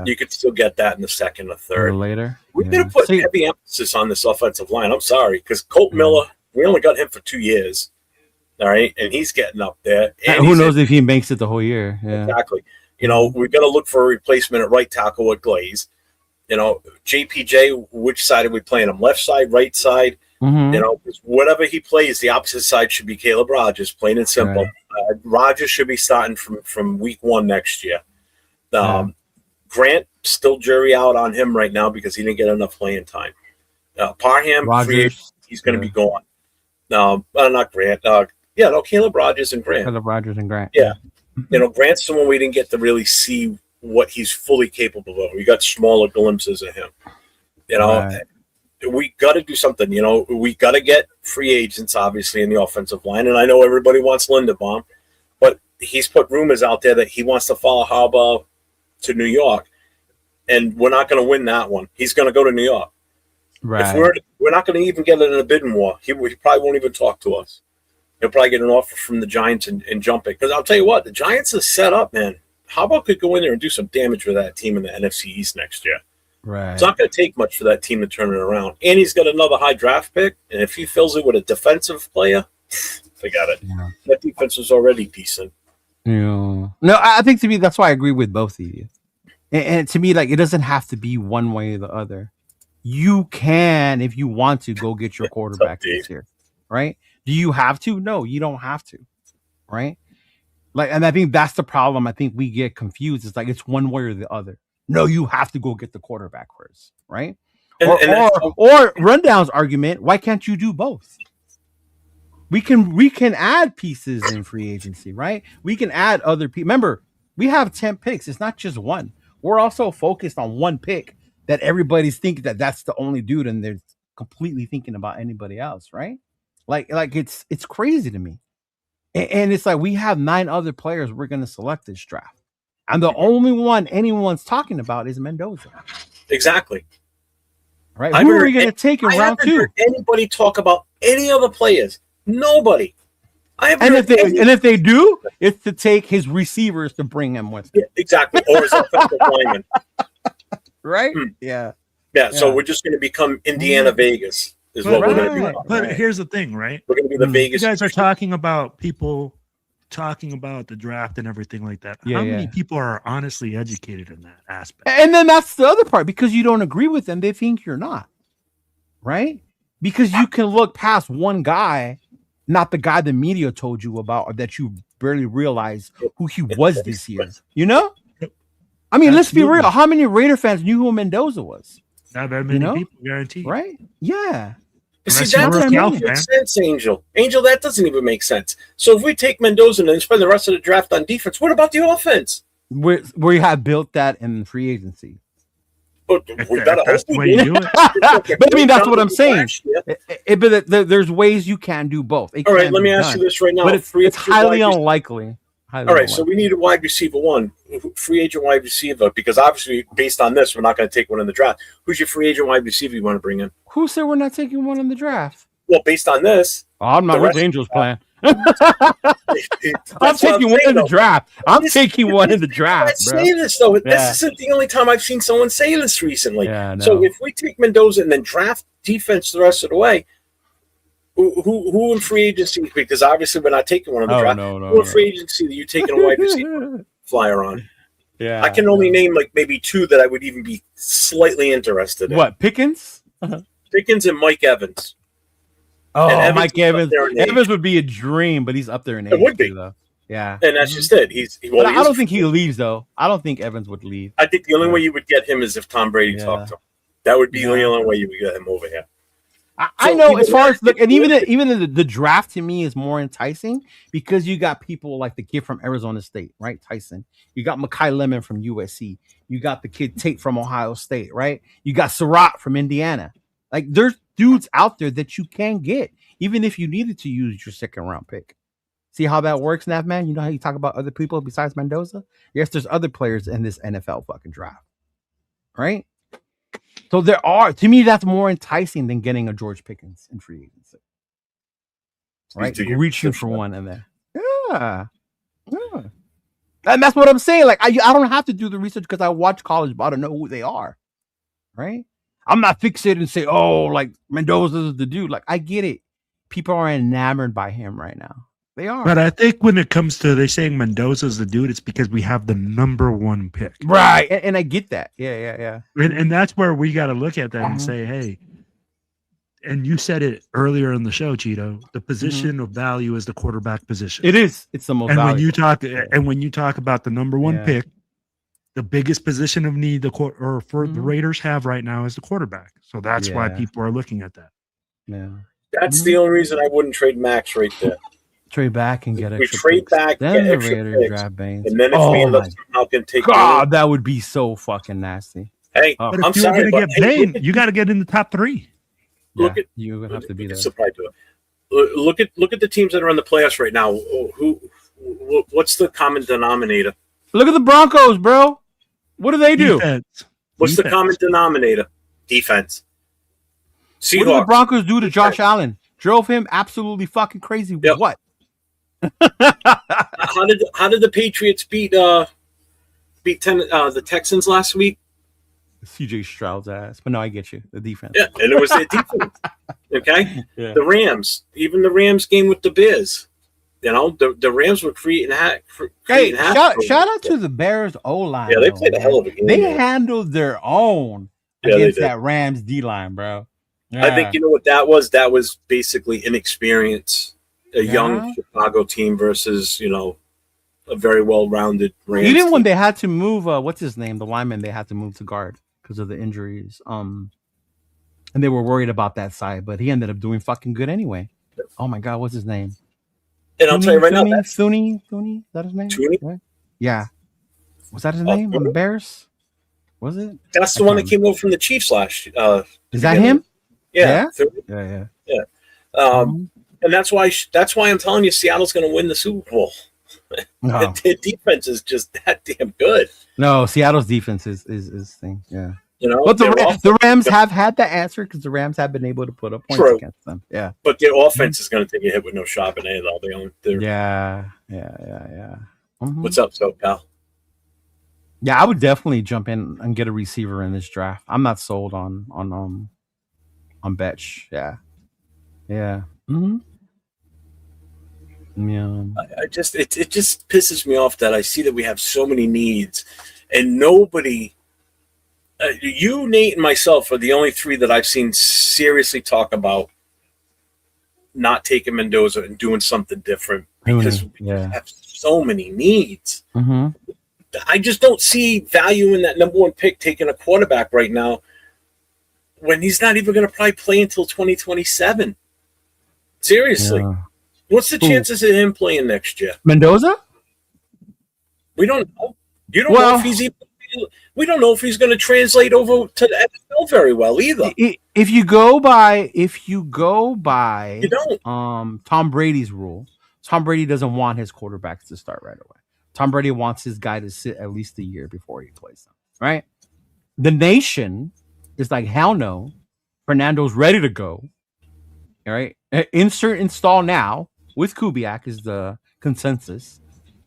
You could still get that in the second or third. Later. We're going to put heavy emphasis on this offensive line. I'm sorry, because Colt Miller, we only got him for 2 years. All right, and he's getting up there. And who knows if he makes it the whole year? Yeah. Exactly. You know, we're going to look for a replacement at right tackle with Glaze. You know, JPJ, which side are we playing him? Left side, right side? You know, whatever he plays, the opposite side should be Caleb Rogers, plain and simple. Right. Rogers should be starting from week 1 next year. Grant, still jury out on him right now because he didn't get enough playing time. Parham, he's going to be gone. Not Grant. Caleb Rogers and Grant. Caleb Rogers and Grant. Yeah. You know, Grant's someone we didn't get to really see what he's fully capable of. We got smaller glimpses of him. You know, we got to do something. You know, we got to get free agents, obviously, in the offensive line. And I know everybody wants Linderbaum, but he's put rumors out there that he wants to follow Harbaugh to New York, and we're not going to win that one. He's going to go to New York. Right. If we're not going to even get it in a bidding war. He probably won't even talk to us. He'll probably get an offer from the Giants and jump it. Because I'll tell you what, the Giants are set up, man. Harbaugh could go in there and do some damage with that team in the NFC East next year. Right. It's not going to take much for that team to turn it around. And he's got another high draft pick. And if he fills it with a defensive player, forget it. Yeah. That defense was already decent. Yeah. No, I think to me, that's why I agree with both of you. And to me, like, it doesn't have to be one way or the other. You can, if you want to, go get your quarterback this year, right? Do you have to? No, you don't have to, right? Like, and I think that's the problem. I think we get confused. It's like it's one way or the other. No, you have to go get the quarterback first, right? Or Rundown's argument, why can't you do both? We can add pieces in free agency, right? We can add other people. Remember, we have 10 picks. It's not just one. We're also focused on one pick that everybody's thinking that that's the only dude, and they're completely thinking about anybody else, right? Like it's crazy to me. And it's like we have 9 other players we're going to select this draft, and the only one anyone's talking about is Mendoza. Exactly. Right? Who are we going to take in round 2? Heard anybody talk about any other players? Nobody. And if they do, it's to take his receivers to bring him with him. Yeah, exactly. Or his offensive lineman. Right? Yeah. So we're just going to become Indiana Vegas is what we're going to be. But here's the thing, right? We're going to be the Vegas. You guys are talking about people talking about the draft and everything like that. How many people are honestly educated in that aspect? And then that's the other part. Because you don't agree with them, they think you're not. Right? Because you can look past one guy, not the guy the media told you about, or that you barely realized who he was this year. You know? I mean, let's be real. How many Raider fans knew who Mendoza was? Not very many people, guaranteed. Right? Yeah. See, that doesn't even make sense, Angel. Angel, that doesn't even make sense. So if we take Mendoza and spend the rest of the draft on defense, what about the offense? We have built that in free agency. But we better hope we do it. But I mean, that's what I'm saying. But there's ways you can do both. All right, let me ask you this right now. But it's highly unlikely. All right, so we need a wide receiver one, free agent wide receiver, because obviously based on this, we're not going to take one in the draft. Who's your free agent wide receiver you want to bring in? Who said we're not taking one in the draft? Well, based on this. I'm not with Angel's plan. I'm taking one in the draft. I'm taking one in the draft. Let's say this, though. This isn't the only time I've seen someone say this recently. So if we take Mendoza and then draft defense the rest of the way, who in free agency? Because obviously we're not taking one in the draft. Who in free agency that you taking a wide receiver flyer on? Yeah, I can only name like maybe 2 that I would even be slightly interested in. What, Pickens? Pickens and Mike Evans. Oh, Mike Evans. Evans would be a dream, but he's up there in age. It would be. Though. Yeah. And that's just it. I don't think he leaves, though. I don't think Evans would leave. I think the only way you would get him is if Tom Brady talked to him. That would be the only way you would get him over here. I know as far as look, and even the draft to me is more enticing because you got people like the kid from Arizona State, right? Tyson. You got Mekhi Lemon from USC. You got the kid Tate from Ohio State, right? You got Surratt from Indiana. Like there's dudes out there that you can get, even if you needed to use your second round pick. See how that works, Nav man? You know how you talk about other people besides Mendoza? Yes, there's other players in this NFL fucking draft, right? So there are, to me, that's more enticing than getting a George Pickens in free agency. right? do your Reaching research for on it. one in there. Yeah. And that's what I'm saying. Like, I don't have to do the research because I watch college ball to know who they are, right? I'm not fixated and say, oh, like Mendoza's the dude. Like, I get it. People are enamored by him right now. They are. But I think when it comes to they saying Mendoza's the dude, it's because we have the number one pick. Right. And I get that. Yeah. And that's where we got to look at that and say, hey, and you said it earlier in the show, Cheeto, the position of value is the quarterback position. It is. It's the most and valuable. when you talk about the number one pick, the biggest position of need the Raiders have right now is the quarterback. So that's why people are looking at that. Yeah. That's the only reason I wouldn't trade Max right there. Trade back and get We extra trade picks. back, Then get the extra Raiders picks, draft Baines. and then if we end up somehow can take God, that would be so fucking nasty. Hey, But if I'm you're sorry, going to get Bain, you got to get in the top 3. Look at you would have to be there. Look at the teams that are in the playoffs right now. What's the common denominator? Look at the Broncos, bro. What do they do? What's the common denominator? Defense. Seahawks. What did the Broncos do to Josh Allen? Drove him absolutely fucking crazy. Yep. What? How did the Patriots beat the Texans last week? CJ Stroud's ass. But no, I get you. The defense. Yeah, and it was their defense. Okay? Yeah. The Rams. Even the Rams game with the Bears. You know, the Rams were creating Hey, shout out to the Bears O-line. Yeah, they played a hell of a game. They handled their own against that Rams D-line, bro. Yeah. I think you know what that was? That was basically inexperience. A young Chicago team versus, a very well-rounded Rams Even when team. they had to move, what's his name? The lineman they had to move to guard because of the injuries. And they were worried about that side, but he ended up doing fucking good anyway. Oh my God, what's his name? And I'll tell you right now, Thuney, is that his name? Thuney? Right? Yeah. Was that his name on the Bears? Was it? That's the one that came over from the Chiefs last. Is that him? Yeah. Yeah. And that's why I'm telling you, Seattle's going to win the Super Bowl. No. Their defense is just that damn good. No, Seattle's defense is thing. Yeah. But the Rams have had the answer because the Rams have been able to put up points against them. Yeah. But their offense is going to take a hit with no Charbonnet, though. Yeah. What's up, SoCal? Yeah, I would definitely jump in and get a receiver in this draft. I'm not sold on Betch. Yeah. Mm-hmm. Yeah. It just pisses me off that I see that we have so many needs and nobody. You, Nate, and myself are the only 3 that I've seen seriously talk about not taking Mendoza and doing something different because we have so many needs. Mm-hmm. I just don't see value in that number 1 pick taking a quarterback right now when he's not even going to probably play until 2027. Seriously. Yeah. What's the chances of him playing next year? Mendoza? We don't know. You don't know if we don't know if he's going to translate over to the NFL very well either. If you go by You don't. Tom Brady's rule, Tom Brady doesn't want his quarterbacks to start right away. Tom Brady wants his guy to sit at least a year before he plays them. Right? The nation is like, hell no. Fernando's ready to go. All right. Install now with Kubiak is the consensus,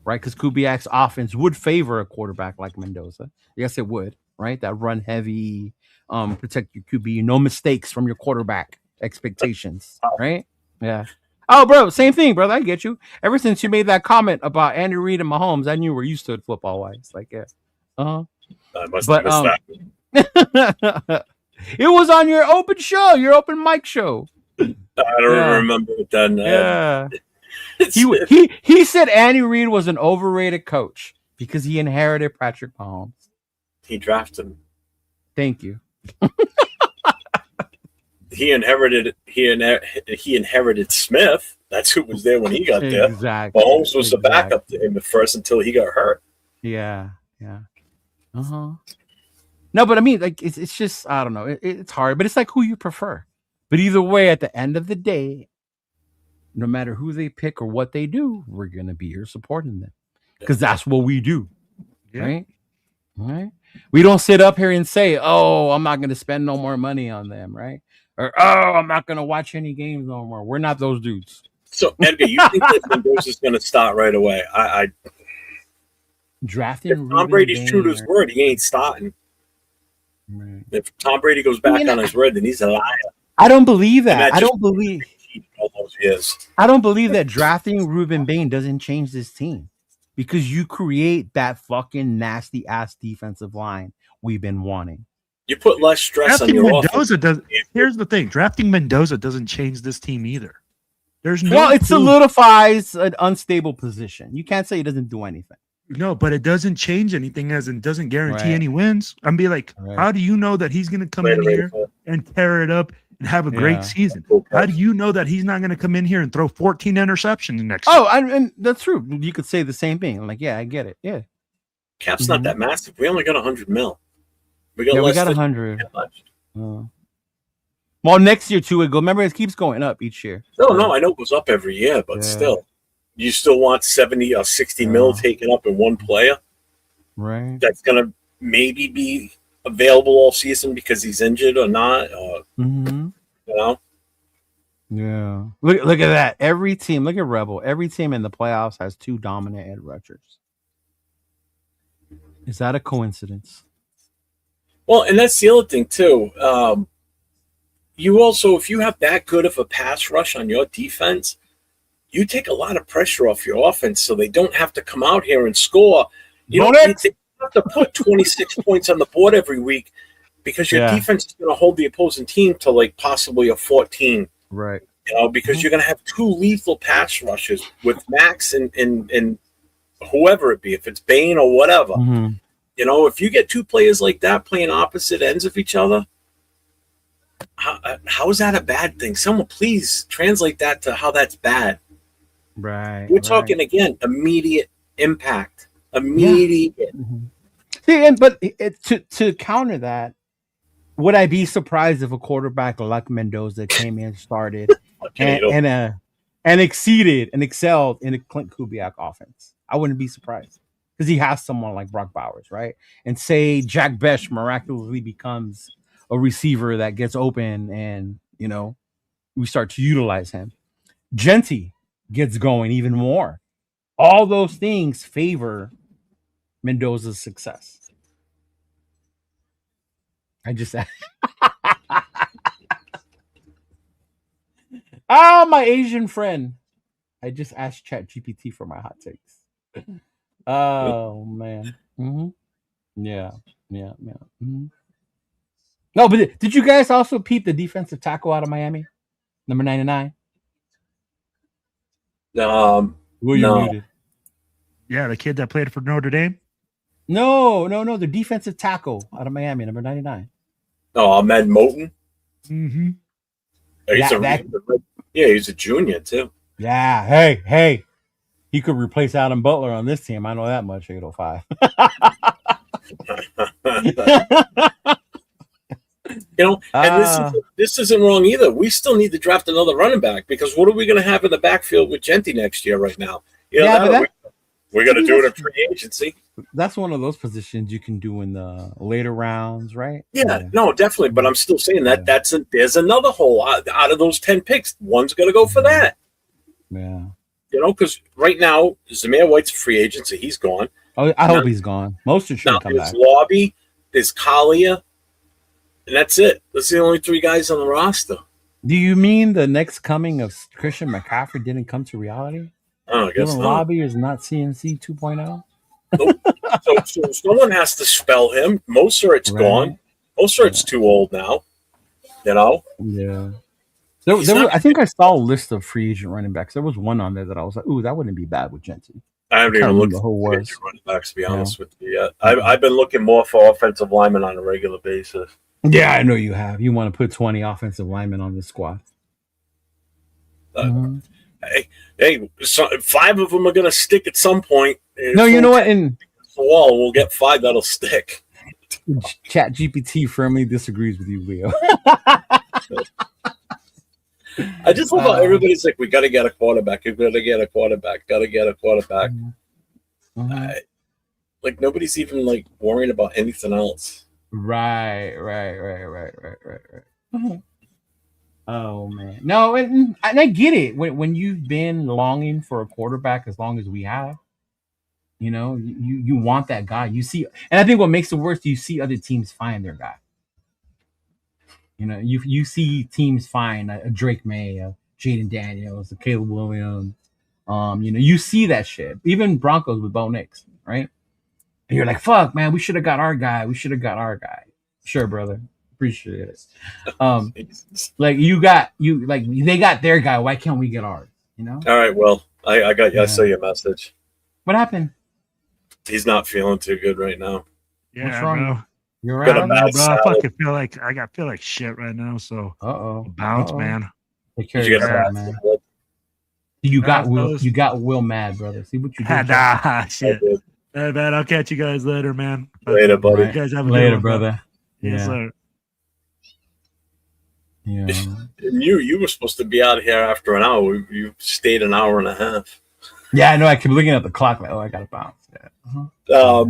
right? Because Kubiak's offense would favor a quarterback like Mendoza. Yes, it would, right? That run heavy, protect your QB, no mistakes from your quarterback expectations, right? Yeah. Oh, bro, same thing, brother. I get you. Ever since you made that comment about Andy Reid and Mahomes, I knew where you stood football wise. Like, yeah. I must have missed that. It was on your open show, your open mic show. I don't remember it then. Yeah. He said Andy Reid was an overrated coach because he inherited Patrick Mahomes. He drafted him. Thank you. He inherited Smith. That's who was there when he got there. Exactly. Mahomes was the backup to him at first until he got hurt. Yeah. No, but I mean, like, it's just, I don't know. It's hard, but it's like who you prefer. But either way, at the end of the day, no matter who they pick or what they do, we're going to be here supporting them because that's what we do. Yeah. Right? We don't sit up here and say, oh, I'm not going to spend no more money on them, right? Or, oh, I'm not going to watch any games no more. We're not those dudes. So, Edgar, you think that Mendoza's going to start right away? I Drafting if Tom Ruben Brady's Bain true to his or- word, he ain't starting. Right. If Tom Brady goes back on his word, then he's a liar. I don't believe that. that I just- don't believe. All those years. I don't believe that drafting Ruben Bain doesn't change this team, because you create that fucking nasty ass defensive line we've been wanting. You put less stress on Drafting your Mendoza offense. does. Here's the thing: drafting Mendoza doesn't change this team either. There's no. Well, it proof- solidifies an unstable position. You can't say it doesn't do anything. No, but it doesn't change anything, as in doesn't guarantee Right. any wins. I'm be like, Right. how do you know that he's going to come in here and tear it up and have a Yeah. great season? How do you know that he's not going to come in here and throw 14 interceptions next? Oh, and that's true. You could say the same thing. I'm like, yeah, I get it. Yeah, Cap's not that massive. We only got 100 mil. We got yeah, we less got than 100. Well, next year too, it go. Remember, it keeps going up each year. No, I know it goes up every year, but Yeah. still, you still want 70 or 60 mil taken up in one player Right. that's going to maybe be available all season because he's injured or not, or Mm-hmm. you know. Yeah. Look at that. Every team, look at Rebel. Every team in the playoffs has 2 dominant edge rushers. Is that a coincidence? Well, and that's the other thing too. You also, if you have that good of a pass rush on your defense, you take a lot of pressure off your offense, so they don't have to come out here and score. You don't have to put 26 points on the board every week because your defense is going to hold the opposing team to like possibly a 14. Right. You know, because you're going to have 2 lethal pass rushes with Max and whoever it be, if it's Bain or whatever. Mm-hmm. You know, if you get 2 players like that playing opposite ends of each other, how is that a bad thing? Someone please translate that to how that's bad. Right. We're talking again, immediate impact. See, but to counter that, would I be surprised if a quarterback like Mendoza came in, started, and exceeded and excelled in a Clint Kubiak offense? I wouldn't be surprised, because he has someone like Brock Bowers, right? And say Jack Besh miraculously becomes a receiver that gets open, and you know, we start to utilize him. Genty gets going even more. All those things favor Mendoza's success. I just my Asian friend. I just asked ChatGPT for my hot takes. Oh man. Mm-hmm. Yeah. Mm-hmm. No, but did you guys also peep the defensive tackle out of Miami? Number 99? No. Muted. Yeah, the kid that played for Notre Dame. No. The defensive tackle out of Miami, number 99. Oh, Ahmed Moten. Mm-hmm. He's a junior too. Yeah. Hey. He could replace Adam Butler on this team. I know that much. 805. You know, and this isn't wrong either. We still need to draft another running back, because what are we going to have in the backfield with Genty next year right now? You know, we're going to do it in free agency. That's one of those positions you can do in the later rounds, right? Yeah, no, definitely. But I'm still saying that there's another hole out of those 10 picks. One's going to go for that. Yeah. You know, because right now, Zamir White's a free agent, so he's gone. Oh, I hope he's gone. Most should come There's back. Lobby, there's Kalia, and that's it. That's the only 3 guys on the roster. Do you mean the next coming of Christian McCaffrey didn't come to reality? Oh, I guess Dylan not. Lobby is not CMC 2.0? Nope. So someone has to spell him. Mosert's gone. Mosert's too old now. You know? Yeah. I think I saw a list of free agent running backs. There was one on there that I was like, ooh, that wouldn't be bad with Genty. I haven't even looked at who the running backs, to be honest with you yet. I've been looking more for offensive linemen on a regular basis. Yeah, I know you have. You want to put 20 offensive linemen on this squad. Hey, 5 of them are going to stick at some point. No, you know what? And the wall, we'll get 5 that'll stick. ChatGPT firmly disagrees with you, Leo. I just love how everybody's like, we got to get a quarterback. We've got to get a quarterback. Got to get a quarterback. Like, nobody's even like worrying about anything else. Right. Oh man, no, and I get it. When you've been longing for a quarterback as long as we have, you want that guy. You see, and I think what makes it worse, you see other teams find their guy. You see teams find a Drake May, a Jaden Daniels, a Caleb Williams. You see that shit. Even Broncos with Bo Nix, right? And you're like, fuck, man, we should have got our guy. Sure, brother. Appreciate it. Like they got their guy. Why can't we get ours? All right, well, I got you. I saw your message. What happened? He's not feeling too good right now. Yeah, what's wrong? bro. You're Got a right. bad Bro, I salad. fucking feel like shit right now. So bounce, man. Take care Did of you get a yourself, bad man. salad? You got Nah, Will. fellas. You got Will mad, brother. See what you did. Nah, shit. I did. Hey, man, I'll catch you guys later, man. Later, buddy. You guys have a Later, good one, brother. Yes, Yeah. sir. Yeah. And you were supposed to be out of here after an hour. You stayed an hour and a half. Yeah, I know. I keep looking at the clock. Like, I gotta bounce. Yeah.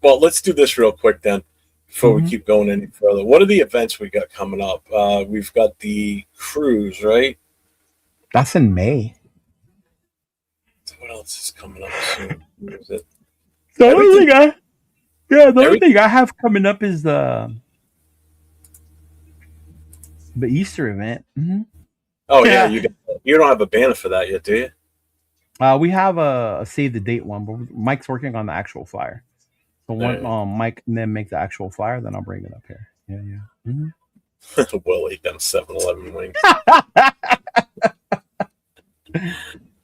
Well, let's do this real quick then, before Mhm. we keep going any further. What are the events we got coming up? We've got the cruise, right? That's in May. What else is coming up soon? What is it? The Everything- only thing I have coming up is the Easter event. Mm-hmm. Oh yeah, Yeah. you don't have a banner for that yet, do you? We have a save the date one, but Mike's working on the actual flyer. So once Mike and then make the actual flyer, then I'll bring it up here. Yeah. Mm-hmm. Will eat them 7-Eleven wings.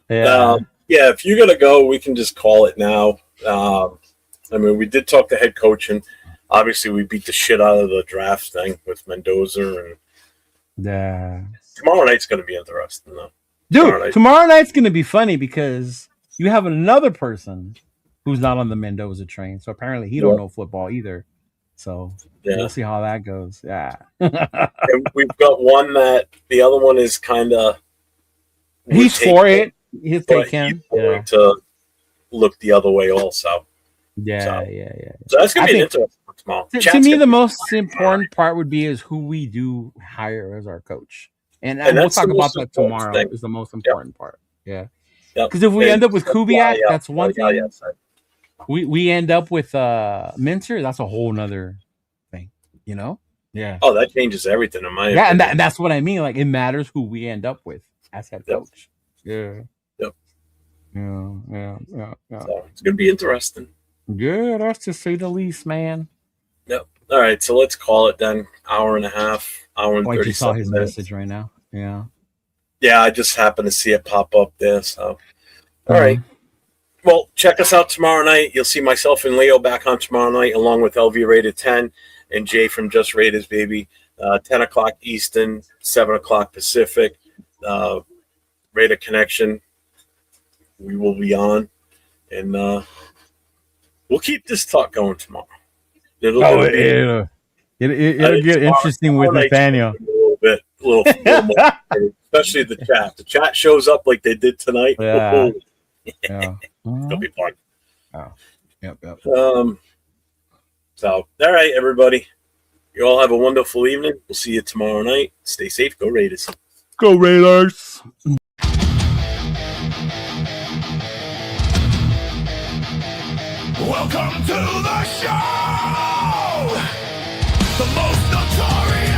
Yeah. Yeah, if you're gonna go, we can just call it now. I mean, we did talk to head coach, and obviously we beat the shit out of the draft thing with Mendoza, and Yeah. tomorrow night's gonna be interesting though. Dude, tomorrow night's gonna be funny because you have another person who's not on the Mendoza train. So apparently he don't know football either. So we'll see how that goes. Yeah. And we've got one that the other one is kind of He's for it. He'll take him. Going to look the other way also. Yeah. So that's gonna be an interesting one tomorrow. To me, the most important part would be is who we do hire as our coach. And we'll talk about that tomorrow. Is the most important part. Yeah. Because if we end up with Kubiak, that's one thing. We end up with Minter, that's a whole nother thing, Yeah. Oh, that changes everything in my opinion. opinion. And that's what I mean. Like, it matters who we end up with as head coach. Yeah. Yep. Yeah. So it's gonna be interesting. Yeah, that's to say the least, man. Yep. All right, so let's call it then. Hour and a half, hour and 30 I just saw his minutes. message right now. Yeah. Yeah, I just happened to see it pop up there. So, all right. Well, check us out tomorrow night. You'll see myself and Leo back on tomorrow night, along with LV Rated 10 and Jay from Just Raiders, baby. 10 o'clock Eastern, 7 o'clock Pacific. Raider Connection. We will be on, and we'll keep this talk going tomorrow. It'll get interesting with Nathaniel. A little more, especially the chat. The chat shows up like they did tonight. Yeah. It'll be fun. Oh. Yep. So, all right, everybody. You all have a wonderful evening. We'll see you tomorrow night. Stay safe. Go Raiders. Go Raiders. Welcome to the show! The most